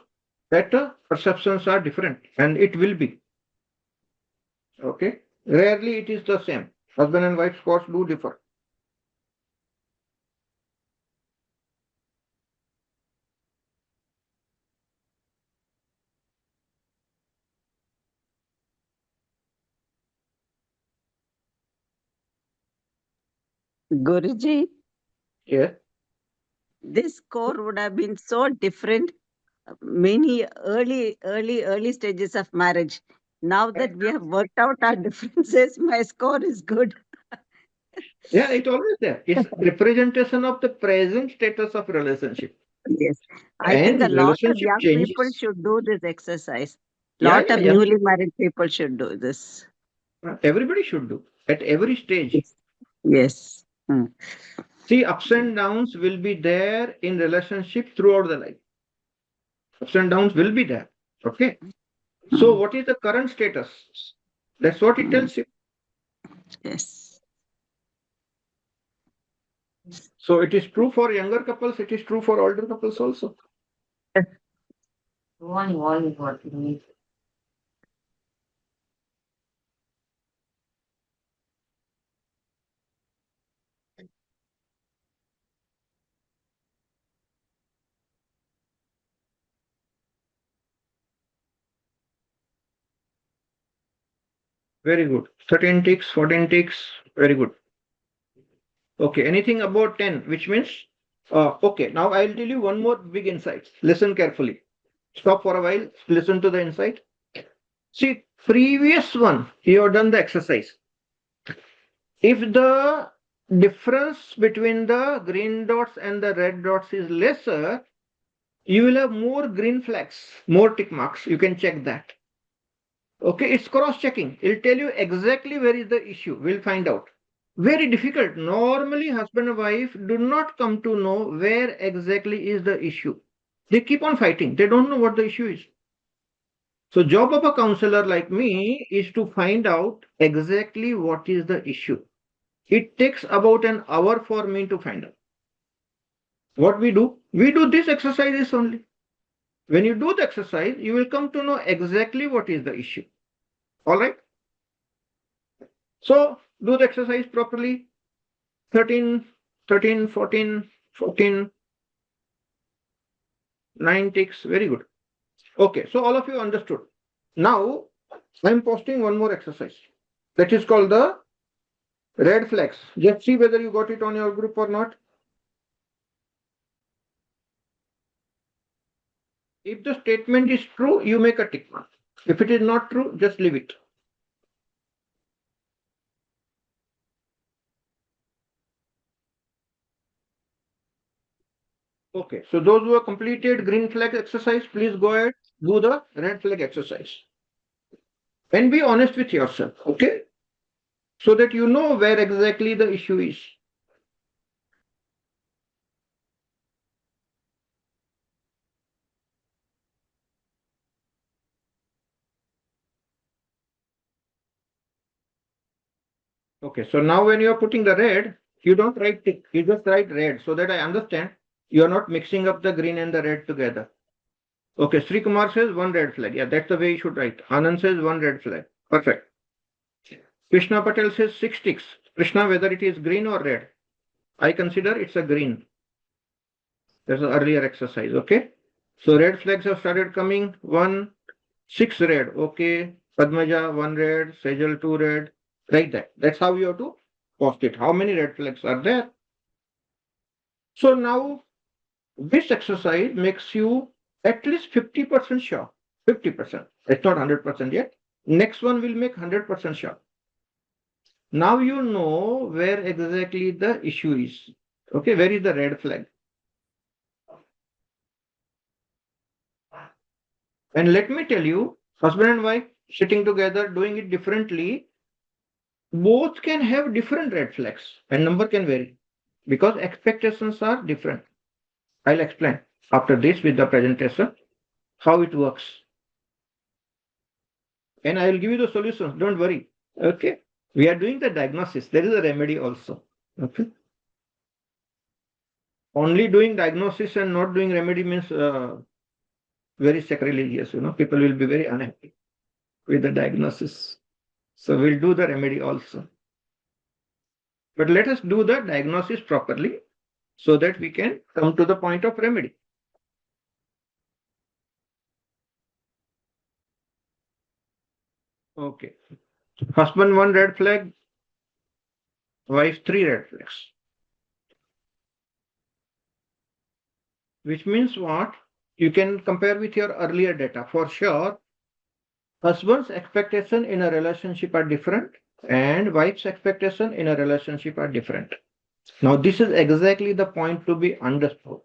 that perceptions are different and it will be. Okay, rarely it is the same. Husband and wife scores do differ. Guruji, Yeah. this score would have been so different many early stages of marriage. Now that we have worked out our differences, my score is good. Yeah, it's always there. It's representation of the present status of relationship. Yes. I think a And lot of relationship young people changes. should do this exercise. Yeah, Lot yeah, of yeah. newly married people should do this. Everybody should do at every stage. Yes. Yes. See, ups and downs will be there in relationship throughout the life. Ups and downs will be there. Okay. So, what is the current status? That's what it tells you. Yes. So, it is true for younger couples, it is true for older couples also. Very good. 13 ticks, 14 ticks. Very good. Okay. Anything about 10, which means, okay. Now I'll tell you one more big insight. Listen carefully. Stop for a while. Listen to the insight. See, previous one, you have done the exercise. If the difference between the green dots and the red dots is lesser, you will have more green flags, more tick marks. You can check that. Okay, it's cross-checking. It'll tell you exactly where is the issue. We'll find out. Very difficult. Normally, husband and wife do not come to know where exactly is the issue. They keep on fighting. They don't know what the issue is. So, job of a counselor like me is to find out exactly what is the issue. It takes about an hour for me to find out. What we do this exercises only. When you do the exercise, you will come to know exactly what is the issue. All right. So do the exercise properly. 13, 13, 14, 14, 9 ticks. Very good. Okay. So all of you understood. Now I'm posting one more exercise. That is called the red flags. Just see whether you got it on your group or not. If the statement is true, you make a tick mark. If it is not true, just leave it. Okay, so those who have completed green flag exercise, please go ahead, do the red flag exercise. And be honest with yourself, okay? So that you know where exactly the issue is. Okay, so now when you are putting the red, you don't write tick, you just write red so that I understand you are not mixing up the green and the red together. Okay, Sri Kumar says one red flag. Yeah, that's the way you should write. Anand says one red flag. Perfect. Krishna Patel says 6 sticks. Krishna, whether it is green or red, I consider it's a green. That's an earlier exercise, okay? So red flags have started coming. 1, 6 red, okay. Padmaja, 1 red. Sejal, 2 red. Like that. That's how you have to post it. How many red flags are there? So now this exercise makes you at least 50% sure. 50%. It's not 100% yet. Next one will make 100% sure. Now you know where exactly the issue is. Okay, where is the red flag? And let me tell you, husband and wife sitting together doing it differently, both can have different red flags and number can vary because expectations are different. I'll explain after this with the presentation how it works. And I will give you the solutions. Don't worry. Okay. We are doing the diagnosis. There is a remedy also. Okay. Only doing diagnosis and not doing remedy means very sacrilegious. People will be very unhappy with the diagnosis. So we'll do the remedy also. But let us do the diagnosis properly so that we can come to the point of remedy. Okay. Husband 1 red flag, wife 3 red flags. Which means what? You can compare with your earlier data. For sure, husband's expectation in a relationship are different and wife's expectation in a relationship are different. Now, this is exactly the point to be understood.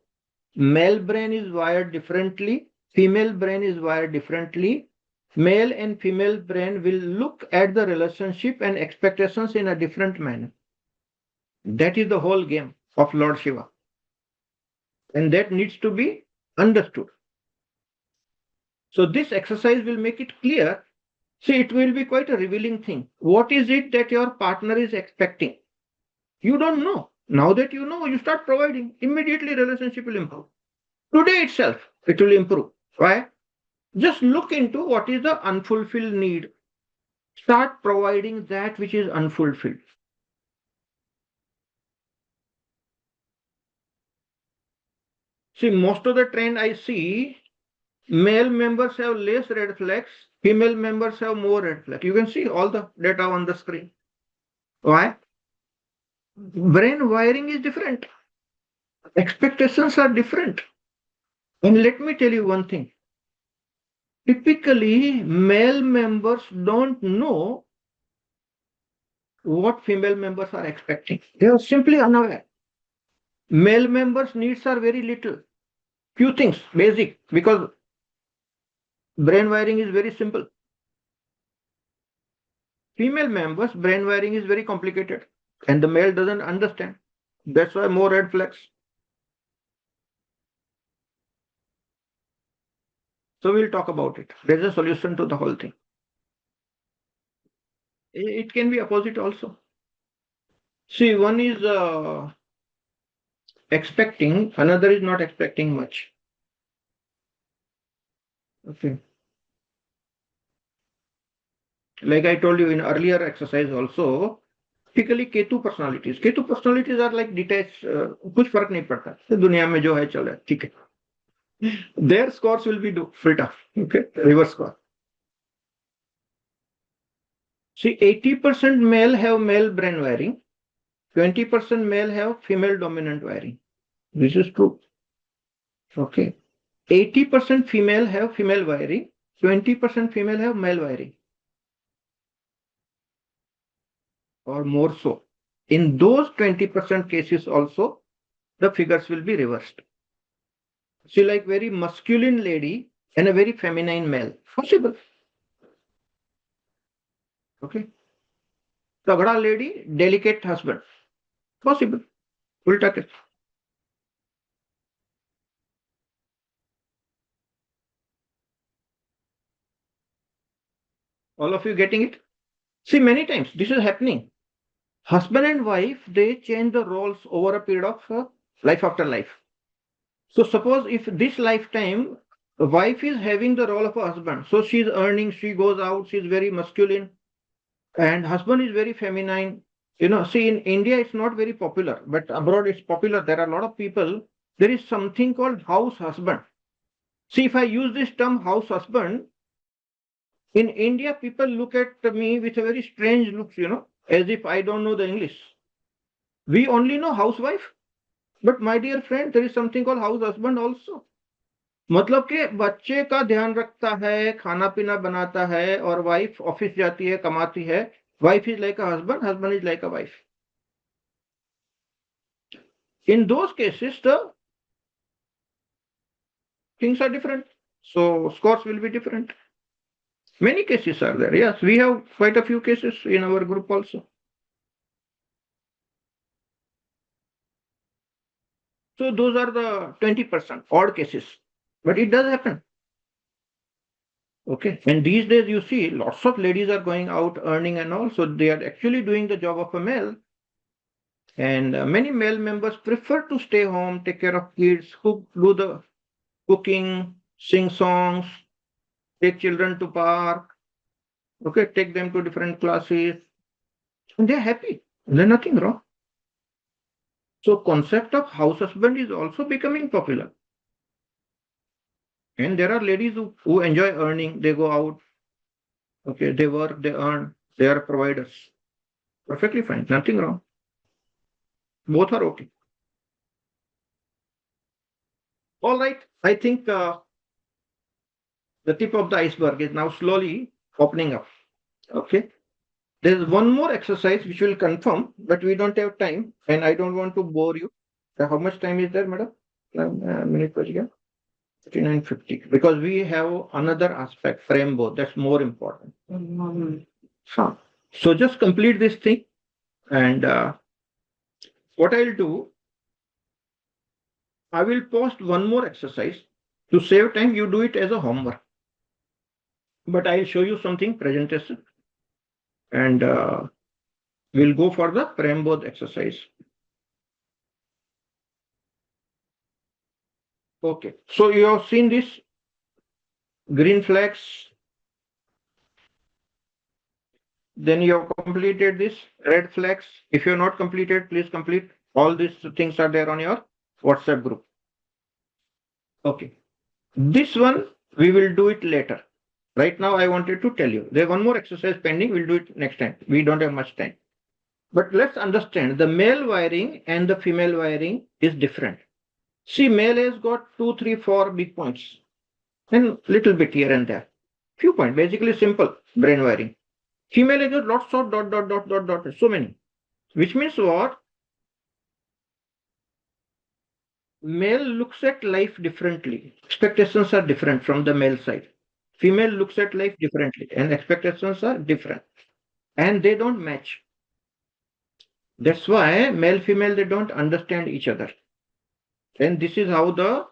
Male brain is wired differently, female brain is wired differently. Male and female brain will look at the relationship and expectations in a different manner. That is the whole game of Lord Shiva. And that needs to be understood. So this exercise will make it clear. See, it will be quite a revealing thing. What is it that your partner is expecting? You don't know. Now that you know, you start providing. Immediately relationship will improve. Today itself, it will improve. Why? Just look into what is the unfulfilled need. Start providing that which is unfulfilled. See, most of the trend I see, male members have less red flags, female members have more red flags. You can see all the data on the screen. Why? Brain wiring is different. Expectations are different. And let me tell you one thing. Typically, male members don't know what female members are expecting. They are simply unaware. Male members' needs are very little. Few things, basic, because brain wiring is very simple. Female members' brain wiring is very complicated and the male doesn't understand. That's why more red flags. So we'll talk about it. There's a solution to the whole thing. It can be opposite also. See, one is expecting, another is not expecting much. Okay. Like I told you in earlier exercise also, typically Ketu personalities. Ketu personalities are like detached, कुछ फर्क नहीं पड़ता. दुनिया में जो है चल रहा है, ठीक है. Their scores will be full tough. Okay, reverse score. See, 80% male have male brain wiring, 20% male have female dominant wiring. This is true. Okay. 80% female have female wiring, 20% female have male wiring. Or more so. In those 20% cases also, the figures will be reversed. See, like very masculine lady and a very feminine male. Possible. Okay. Tagda lady, delicate husband. Possible. Ulta case. All of you getting it? See, many times this is happening. Husband and wife, they change the roles over a period of life after life. So suppose if this lifetime, the wife is having the role of a husband. So she's earning, she goes out, she's very masculine. and husband is very feminine. See, in India it's not very popular, but abroad it's popular. There are a lot of people. There is something called house husband. See, if I use this term house husband, in India people look at me with a very strange looks, as if I don't know the English. We only know housewife, but my dear friend, there is something called house husband also. मतलब कि बच्चे का ध्यान रखता है, खाना पीना बनाता है, और वाइफ ऑफिस जाती है, कमाती है. Wife is like a husband, husband is like a wife. In those cases, the things are different. So scores will be different. Many cases are there. Yes, we have quite a few cases in our group also. So those are the 20% odd cases. But it does happen. Okay. And these days you see lots of ladies are going out earning and all. So they are actually doing the job of a male. And many male members prefer to stay home, take care of kids, do the cooking, sing songs, take children to park, okay, take them to different classes, and they're happy. There's nothing wrong. So concept of house husband is also becoming popular. And there are ladies who enjoy earning. They go out, okay, they work, they earn, they are providers. Perfectly fine, nothing wrong. Both are okay. All right, I think the tip of the iceberg is now slowly opening up. Okay. There's one more exercise which will confirm, but we don't have time, and I don't want to bore you. How much time is there, madam? Minute per year? 39:50. Because we have another aspect, Prem Bodh, that's more important. Huh. So just complete this thing, and what I'll do, I will post one more exercise. To save time, you do it as a homework. But I'll show you something, presentation, and we'll go for the Prem Bodh exercise. Okay, so you have seen this green flags, then you have completed this red flags. If you have not completed, please complete. All these things are there on your WhatsApp group. Okay, this one we will do it later. Right now I wanted to tell you there's one more exercise pending. We'll do it next time. We don't have much time, but let's understand the male wiring and the female wiring is different. See, male has got 2, 3, 4 big points and little bit here and there. Few points, basically simple brain wiring. Female has got lots of dot, so many. Which means what? Male looks at life differently. Expectations are different from the male side. Female looks at life differently and expectations are different. And they don't match. That's why male, female, they don't understand each other. And this is how the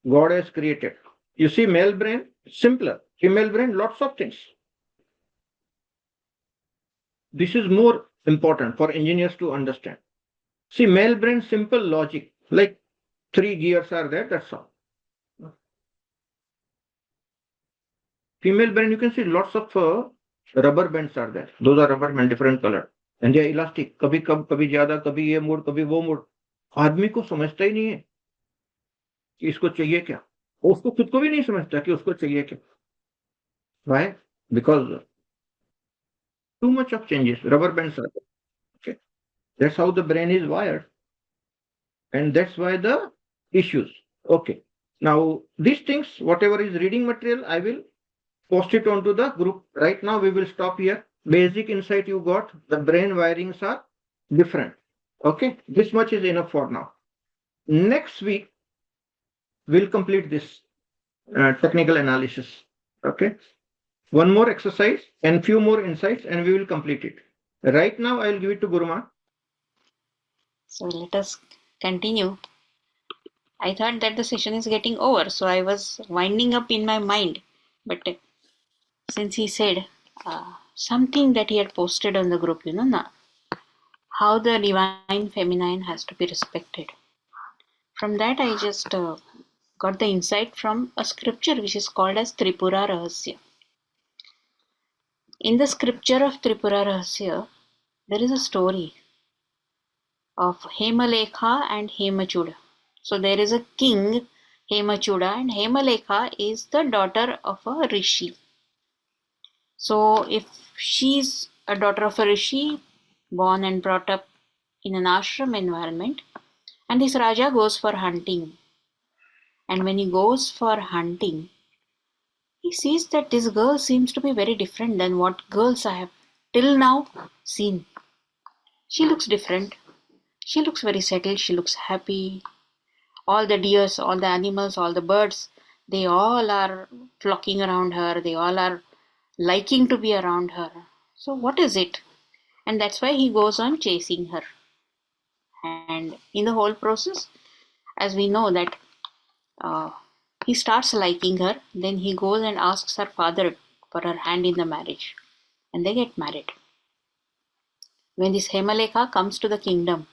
God has created. You see, male brain, simpler. Female brain, lots of things. This is more important for engineers to understand. See, male brain, simple logic, like 3 gears are there, that's all. Female brain, you can see lots of rubber bands are there. Those are rubber band, different color. And they are elastic. कभी कम, कभी ज्यादा, कभी ये मोड़, कभी वो मोड़. आदमी को समझता ही नहीं है कि इसको चाहिए क्या. उसको खुद को भी नहीं समझता कि उसको चाहिए क्या. Why? Because too much of changes. Rubber bands are there. Okay. That's how the brain is wired. And that's why the issues. Okay. Now, these things, whatever is reading material, I will post it onto the group. Right now, we will stop here. Basic insight you got, the brain wirings are different. Okay, this much is enough for now. Next week, we'll complete this technical analysis. Okay, one more exercise and few more insights, and we will complete it. Right now, I'll give it to Guruma. So let us continue. I thought that the session is getting over, so I was winding up in my mind. But since he said something that he had posted on the group, how the divine feminine has to be respected. From that, I just got the insight from a scripture which is called as Tripura Rahasya. In the scripture of Tripura Rahasya, there is a story of Hemalekha and Hemachuda. So there is a king, Hemachuda, and Hemalekha is the daughter of a rishi. So if she's a daughter of a rishi, born and brought up in an ashram environment, and this Raja goes for hunting. And when he goes for hunting, he sees that this girl seems to be very different than what girls I have till now seen. She looks different. She looks very settled. She looks happy. All the deers, all the animals, all the birds, they all are flocking around her. They all are liking to be around her. So, what is it? And that's why he goes on chasing her. And in the whole process, as we know that uh, he starts liking her, then he goes and asks her father for her hand in the marriage, and they get married. When this Hemalekha comes to the kingdom,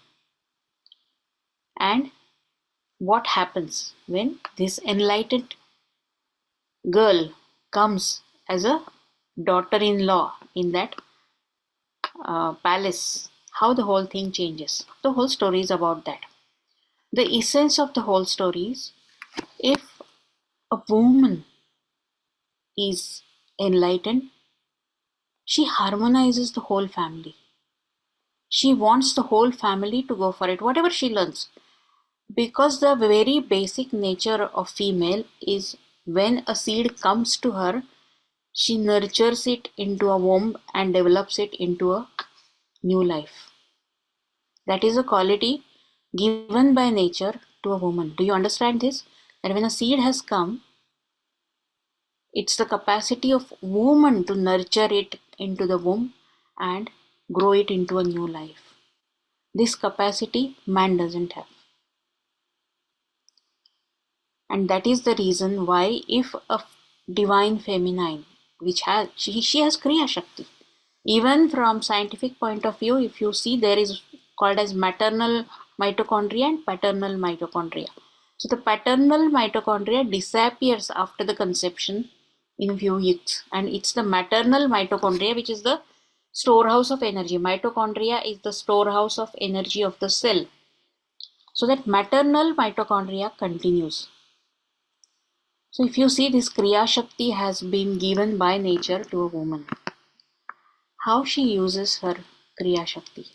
and what happens when this enlightened girl comes as a daughter-in-law in that palace, how the whole thing changes. The whole story is about that. The essence of the whole story is, if a woman is enlightened, she harmonizes the whole family. She wants the whole family to go for it, whatever she learns. Because the very basic nature of female is, when a seed comes to her, she nurtures it into a womb and develops it into a new life. That is a quality given by nature to a woman. Do you understand this? That when a seed has come, it's the capacity of woman to nurture it into the womb and grow it into a new life. This capacity man doesn't have. And that is the reason why, if a divine feminine, which has she has Kriya Shakti, even from scientific point of view, if you see, there is called as maternal mitochondria and paternal mitochondria. So the paternal mitochondria disappears after the conception in a few weeks, and it's the maternal mitochondria which is the storehouse of energy. Mitochondria is the storehouse of energy of the cell. So that maternal mitochondria continues. So if you see, this Kriya Shakti has been given by nature to a woman. How she uses her Kriya Shakti,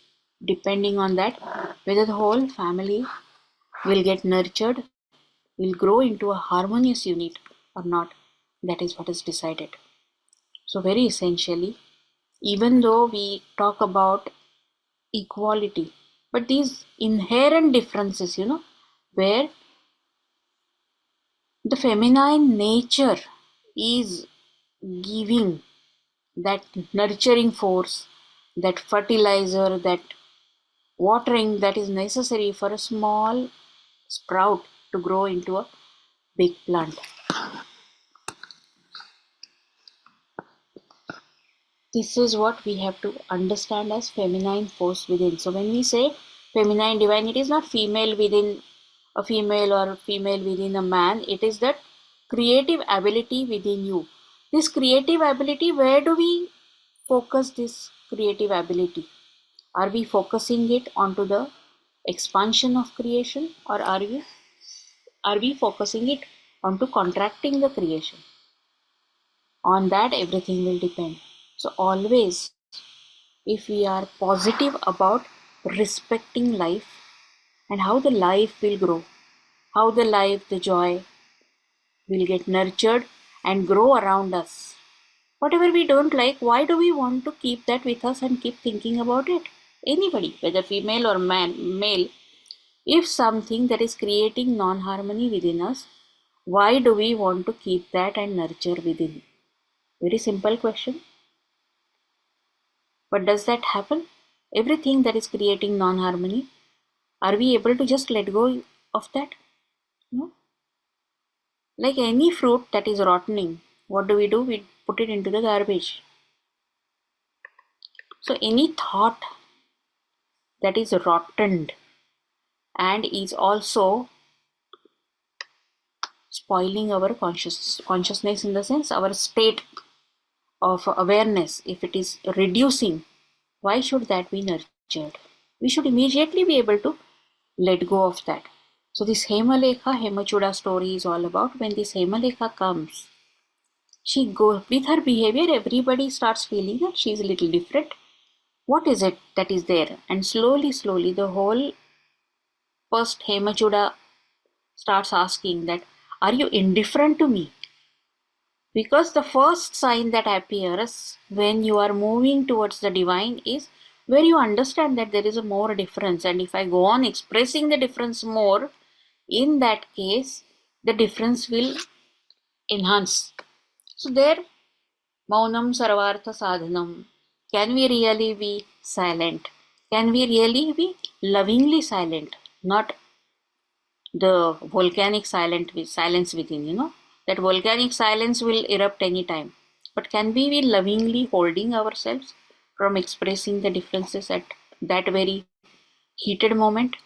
depending on that, whether the whole family will get nurtured, will grow into a harmonious unit or not, that is what is decided. So very essentially, even though we talk about equality, but these inherent differences, where the feminine nature is giving that nurturing force, that fertilizer, that watering that is necessary for a small sprout to grow into a big plant. This is what we have to understand as feminine force within. So when we say feminine divine, it is not female within a female or female within a man. It is that creative ability within you. This creative ability, where do we focus this creative ability? Are we focusing it onto the expansion of creation, or are we focusing it onto contracting the creation? On that everything will depend. So always, if we are positive about respecting life and how the life will grow, how the life, the joy will get nurtured and grow around us. Whatever we don't like, why do we want to keep that with us and keep thinking about it? Anybody, whether female or male, if something that is creating non-harmony within us, why do we want to keep that and nurture within? Very simple question. But does that happen? Everything that is creating non-harmony, are we able to just let go of that? No. Like any fruit that is rotting, what do? We put it into the garbage. So any thought that is rotten and is also spoiling our consciousness, in the sense our state of awareness, if it is reducing, why should that be nurtured? We should immediately be able to let go of that. So this Hemalekha, Hemachuda story is all about when this Hemalekha comes, she goes with her behavior, everybody starts feeling that she is a little different. What is it that is there? And slowly, the whole first Hemachuda starts asking that, are you indifferent to me? Because the first sign that appears when you are moving towards the divine is where you understand that there is a more difference, and if I go on expressing the difference more, in that case the difference will enhance. So there, maunam sarvartha sadhanam. Can we really be silent? Can we really be lovingly silent? Not the volcanic silence within, that volcanic silence will erupt anytime. But can we be lovingly holding ourselves from expressing the differences at that very heated moment?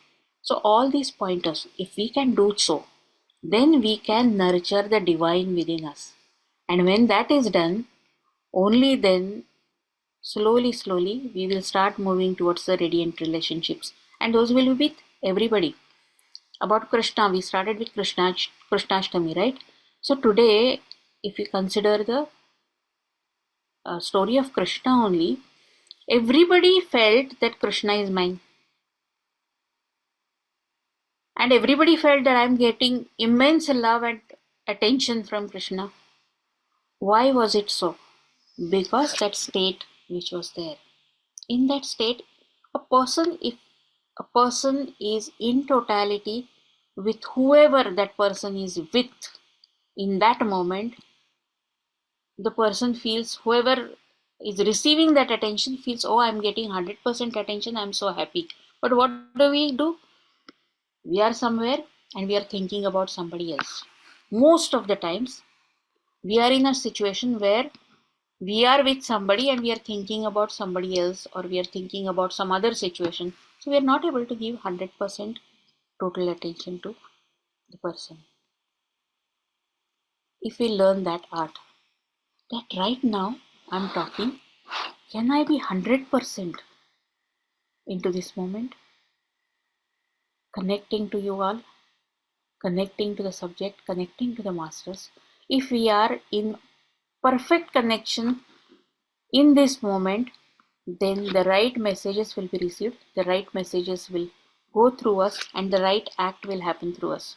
So all these pointers, if we can do so, then we can nurture the divine within us. And when that is done, only then slowly we will start moving towards the radiant relationships. And those will be with everybody. About Krishna, we started with Krishnashtami, right? So today, if we consider the story of Krishna only, everybody felt that Krishna is mine. And everybody felt that I'm getting immense love and attention from Krishna. Why was it so? Because that state which was there. In that state, if a person is in totality with whoever that person is with in that moment, the person feels, whoever is receiving that attention feels, oh, I'm getting 100% attention, I'm so happy. But what do? We are somewhere and we are thinking about somebody else. Most of the times, we are in a situation where we are with somebody and we are thinking about somebody else, or we are thinking about some other situation. So we are not able to give 100% total attention to the person. If we learn that art, that right now I'm talking, can I be 100% into this moment, connecting to you all, connecting to the subject, connecting to the masters? If we are in perfect connection in this moment, then the right messages will be received, the right messages will go through us, and the right act will happen through us.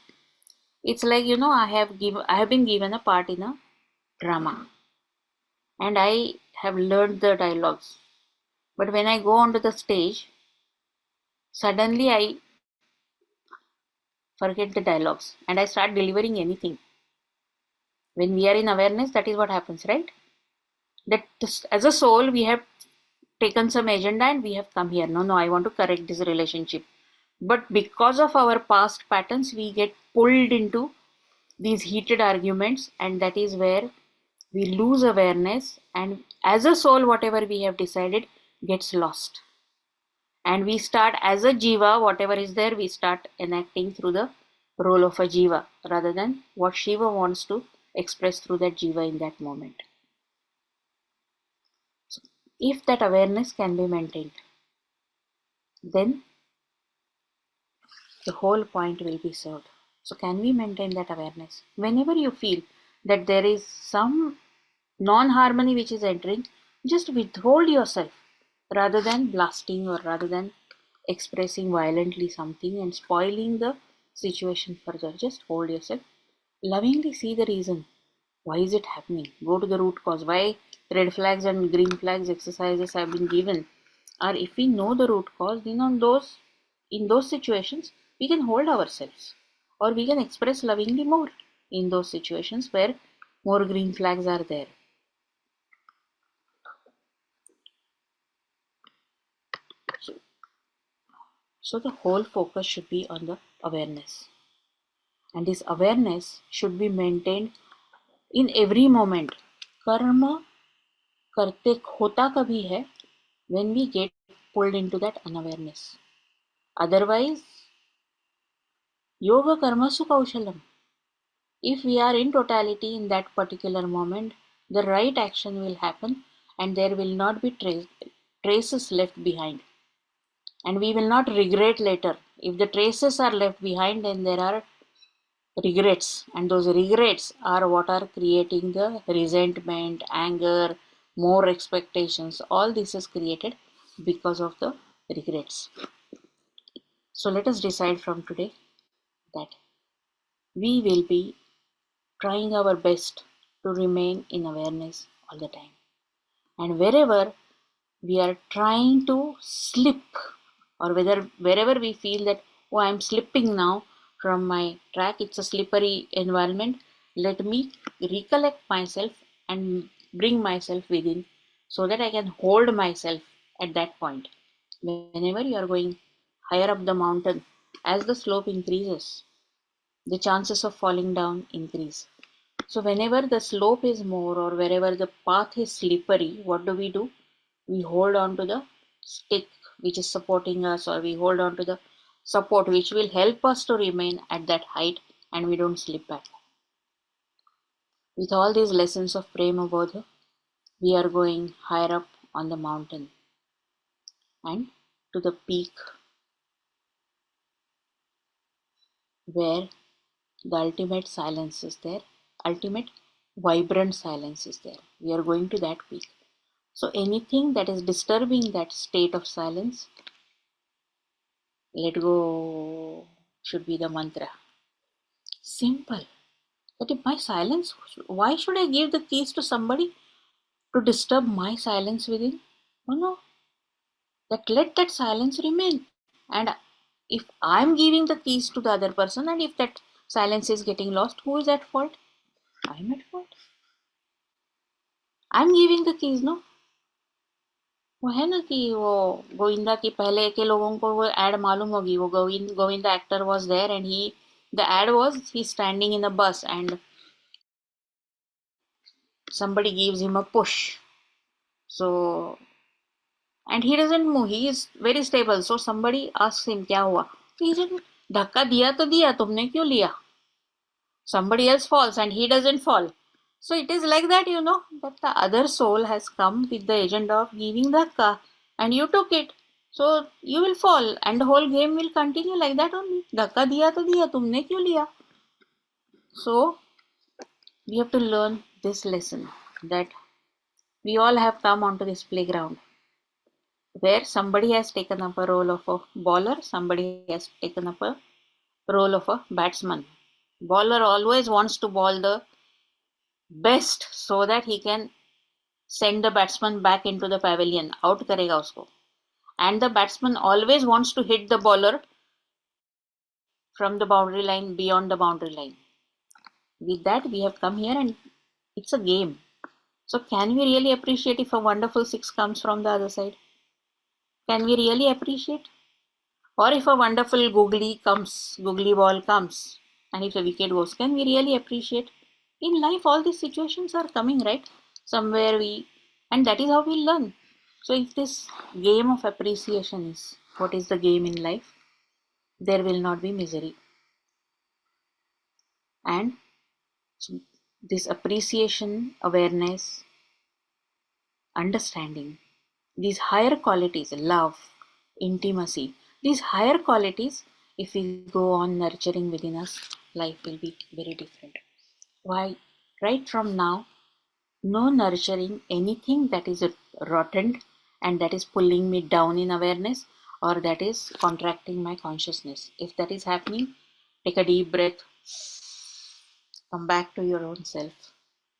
It's like, I have been given a part in a drama, and I have learned the dialogues. But when I go onto the stage, suddenly I forget the dialogues and I start delivering anything. When we are in awareness, that is what happens, right? That as a soul, we have taken some agenda and we have come here. No, I want to correct this relationship. But because of our past patterns, we get pulled into these heated arguments, and that is where we lose awareness. And as a soul, whatever we have decided gets lost. And we start as a jiva, whatever is there, we start enacting through the role of a jiva rather than what Shiva wants to express through that jiva in that moment. So if that awareness can be maintained, then the whole point will be served. So can we maintain that awareness? Whenever you feel that there is some non-harmony which is entering, just withhold yourself rather than blasting or rather than expressing violently something and spoiling the situation further. Just hold yourself. Lovingly see the reason. Why is it happening? Go to the root cause. Why red flags and green flags exercises have been given? Or if we know the root cause, then in those situations we can hold ourselves, or we can express lovingly more in those situations where more green flags are there. So the whole focus should be on the awareness, and this awareness should be maintained in every moment. Karma करते होता कभी है when we get pulled into that unawareness. Otherwise, yoga karma su kaushalam. If we are in totality in that particular moment, the right action will happen, and there will not be traces left behind. And we will not regret later. If the traces are left behind, then there are regrets, and those regrets are what are creating the resentment, anger, more expectations. All this is created because of the regrets. So let us decide from today that we will be trying our best to remain in awareness all the time. And wherever we are trying to slip, or wherever we feel that, oh, I'm slipping now from my track, it's a slippery environment, let me recollect myself and bring myself within, so that I can hold myself at that point. Whenever you are going higher up the mountain, as the slope increases, the chances of falling down increase. So whenever the slope is more, or wherever the path is slippery, what do? We hold on to the stick which is supporting us, or we hold on to the support which will help us to remain at that height, and we don't slip back. With all these lessons of Prem Bodh, we are going higher up on the mountain and to the peak where the ultimate silence is there, ultimate vibrant silence is there. We are going to that peak. So anything that is disturbing that state of silence, let go should be the mantra. Simple. That if my silence, why should I give the keys to somebody to disturb my silence within? No, no. That let that silence remain. And if I'm giving the keys to the other person, and if that silence is getting lost, who is at fault? I'm at fault. I'm giving the keys, no? वो है ना कि वो गोविंदा की पहले के लोगों को वो एड मालूम होगी, वो Govinda actor was there, and he the ad was he standing in the bus and somebody gives him a push, so and he doesn't move, he is very stable. So somebody asks him क्या हुआ, he said धक्का दिया तो दिया, तुमने क्यों लिया? Somebody else falls and he doesn't fall. So it is like that, that the other soul has come with the agenda of giving dhakka, and you took it. So you will fall, and the whole game will continue like that only. धक्का दिया तो दिया, तुमने क्यों लिया? So we have to learn this lesson, that we all have come onto this playground where somebody has taken up a role of a bowler, somebody has taken up a role of a batsman. Bowler always wants to bowl the best so that he can send the batsman back into the pavilion, out karega usko. And the batsman always wants to hit the bowler from the boundary line, beyond the boundary line. With that, we have come here, and it's a game. So can we really appreciate if a wonderful six comes from the other side? Can we really appreciate? Or if a wonderful googly ball comes, and if the wicket goes, can we really appreciate? In life, all these situations are coming, right? And that is how we learn. So if this game of appreciation is what is the game in life, there will not be misery. And this appreciation, awareness, understanding, these higher qualities, love, intimacy, these higher qualities, if we go on nurturing within us, life will be very different. Why? Right from now, no nurturing anything that is rotten and that is pulling me down in awareness, or that is contracting my consciousness. If that is happening, take a deep breath, come back to your own self,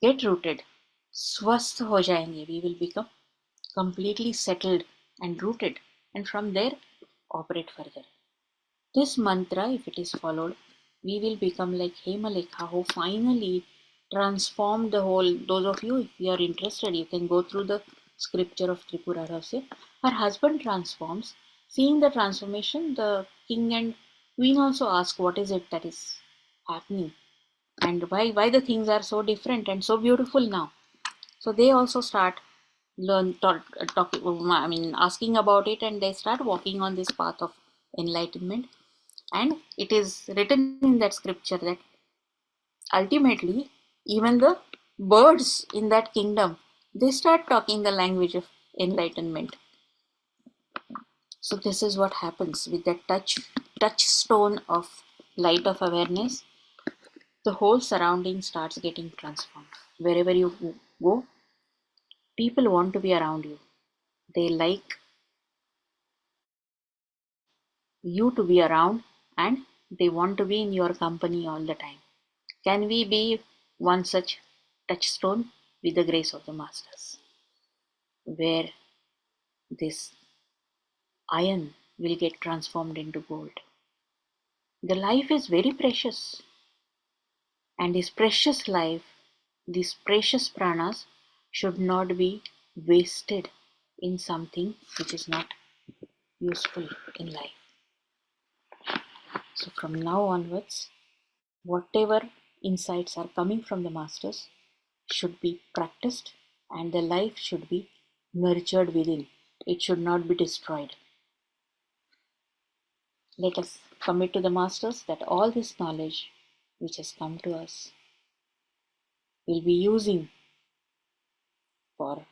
get rooted, swasth ho jayenge, we will become completely settled and rooted, and from there operate further. This mantra, if it is followed, we will become like Hemalekha, who finally transformed the whole. Those of you, if you are interested, you can go through the scripture of Tripura Rahasya. Her husband transforms. Seeing the transformation, the king and queen also ask, what is it that is happening, and why the things are so different and so beautiful now. So they also start asking about it, and they start walking on this path of enlightenment. And it is written in that scripture that ultimately, even the birds in that kingdom, they start talking the language of enlightenment. So this is what happens with that touchstone of light of awareness. The whole surrounding starts getting transformed. Wherever you go, people want to be around you. They like you to be around, and they want to be in your company all the time. Can we be one such touchstone with the grace of the Masters, where this iron will get transformed into gold? The life is very precious, and this precious life, these precious pranas, should not be wasted in something which is not useful in life. So, from now onwards, whatever insights are coming from the Masters should be practiced, and the life should be nurtured within. It should not be destroyed. Let us commit to the Masters that all this knowledge which has come to us will be using for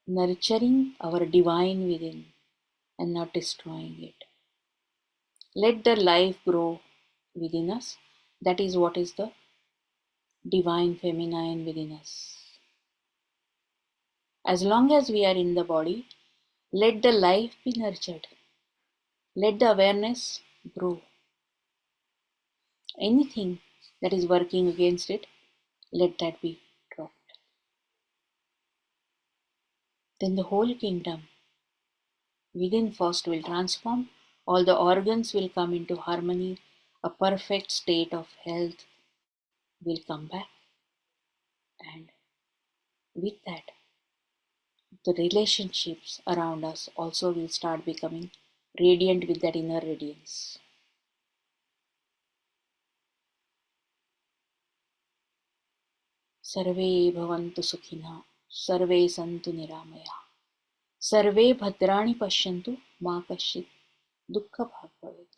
nurturing our divine within and not destroying it. Let the life grow within us. That is what is the divine feminine within us. As long as we are in the body, let the life be nurtured. Let the awareness grow. Anything that is working against it, let that be dropped. Then the whole kingdom within first will transform. All the organs will come into harmony. A perfect state of health will come back. And with that, the relationships around us also will start becoming radiant with that inner radiance. सर्वे भवन्तु सुखिनः, सर्वे सन्तु निरामयाः, सर्वे भद्राणि पश्यन्तु, मा कश्चित् दुःखभाग् भवेत्.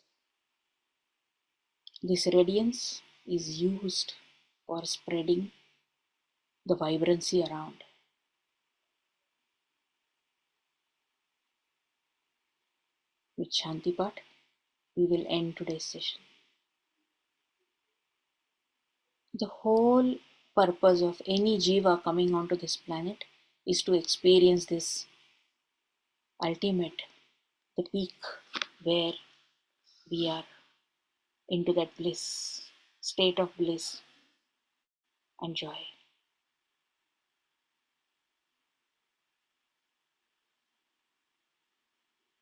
This radiance is used for spreading the vibrancy around. With Shaktipat, we will end today's session. The whole purpose of any jiva coming onto this planet is to experience this ultimate, the peak where we are into that bliss, state of bliss and joy.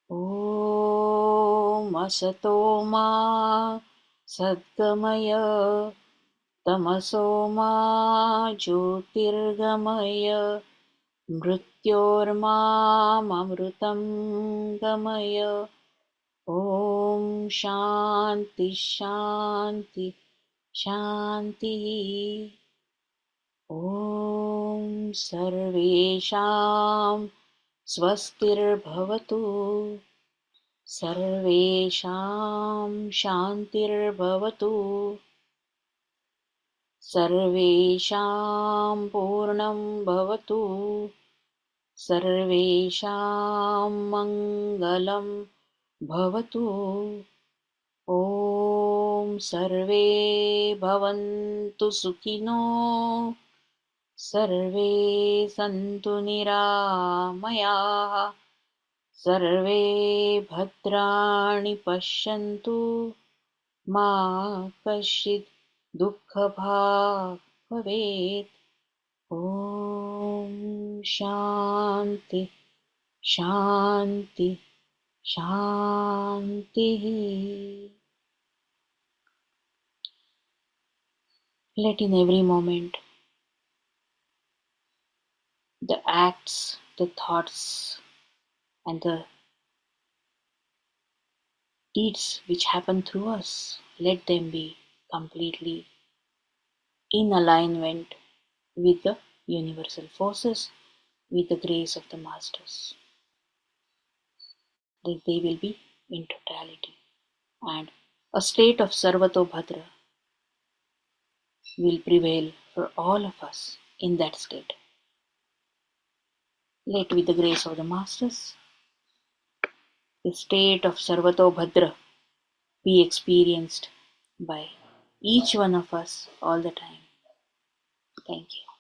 Om Asato Ma Sadgamaya Tamaso Ma Jyotirgamaya Mrityormamamrutam Gamaya. Om Shanti Shanti Shanti. Om Sarvesham Swastirbhavatu. Sarvesham Shantirbhavatu. Sarvesham Purnam Bhavatu. Sarvesham Mangalam Bhavatu. Om Sarve Bhavantu Sukhino. Sarve Santu Niramayah. Sarve Bhadrani Pashyantu. Ma Kashid Dukkhabhag Bhavet. Om Shanti Shanti Shanti. Let in every moment the acts, the thoughts, and the deeds which happen through us, let them be completely in alignment with the universal forces, with the grace of the Masters. That they will be in totality. And a state of Sarvato Bhadra will prevail for all of us in that state. Let with the grace of the Masters, the state of Sarvato Bhadra be experienced by each one of us all the time. Thank you.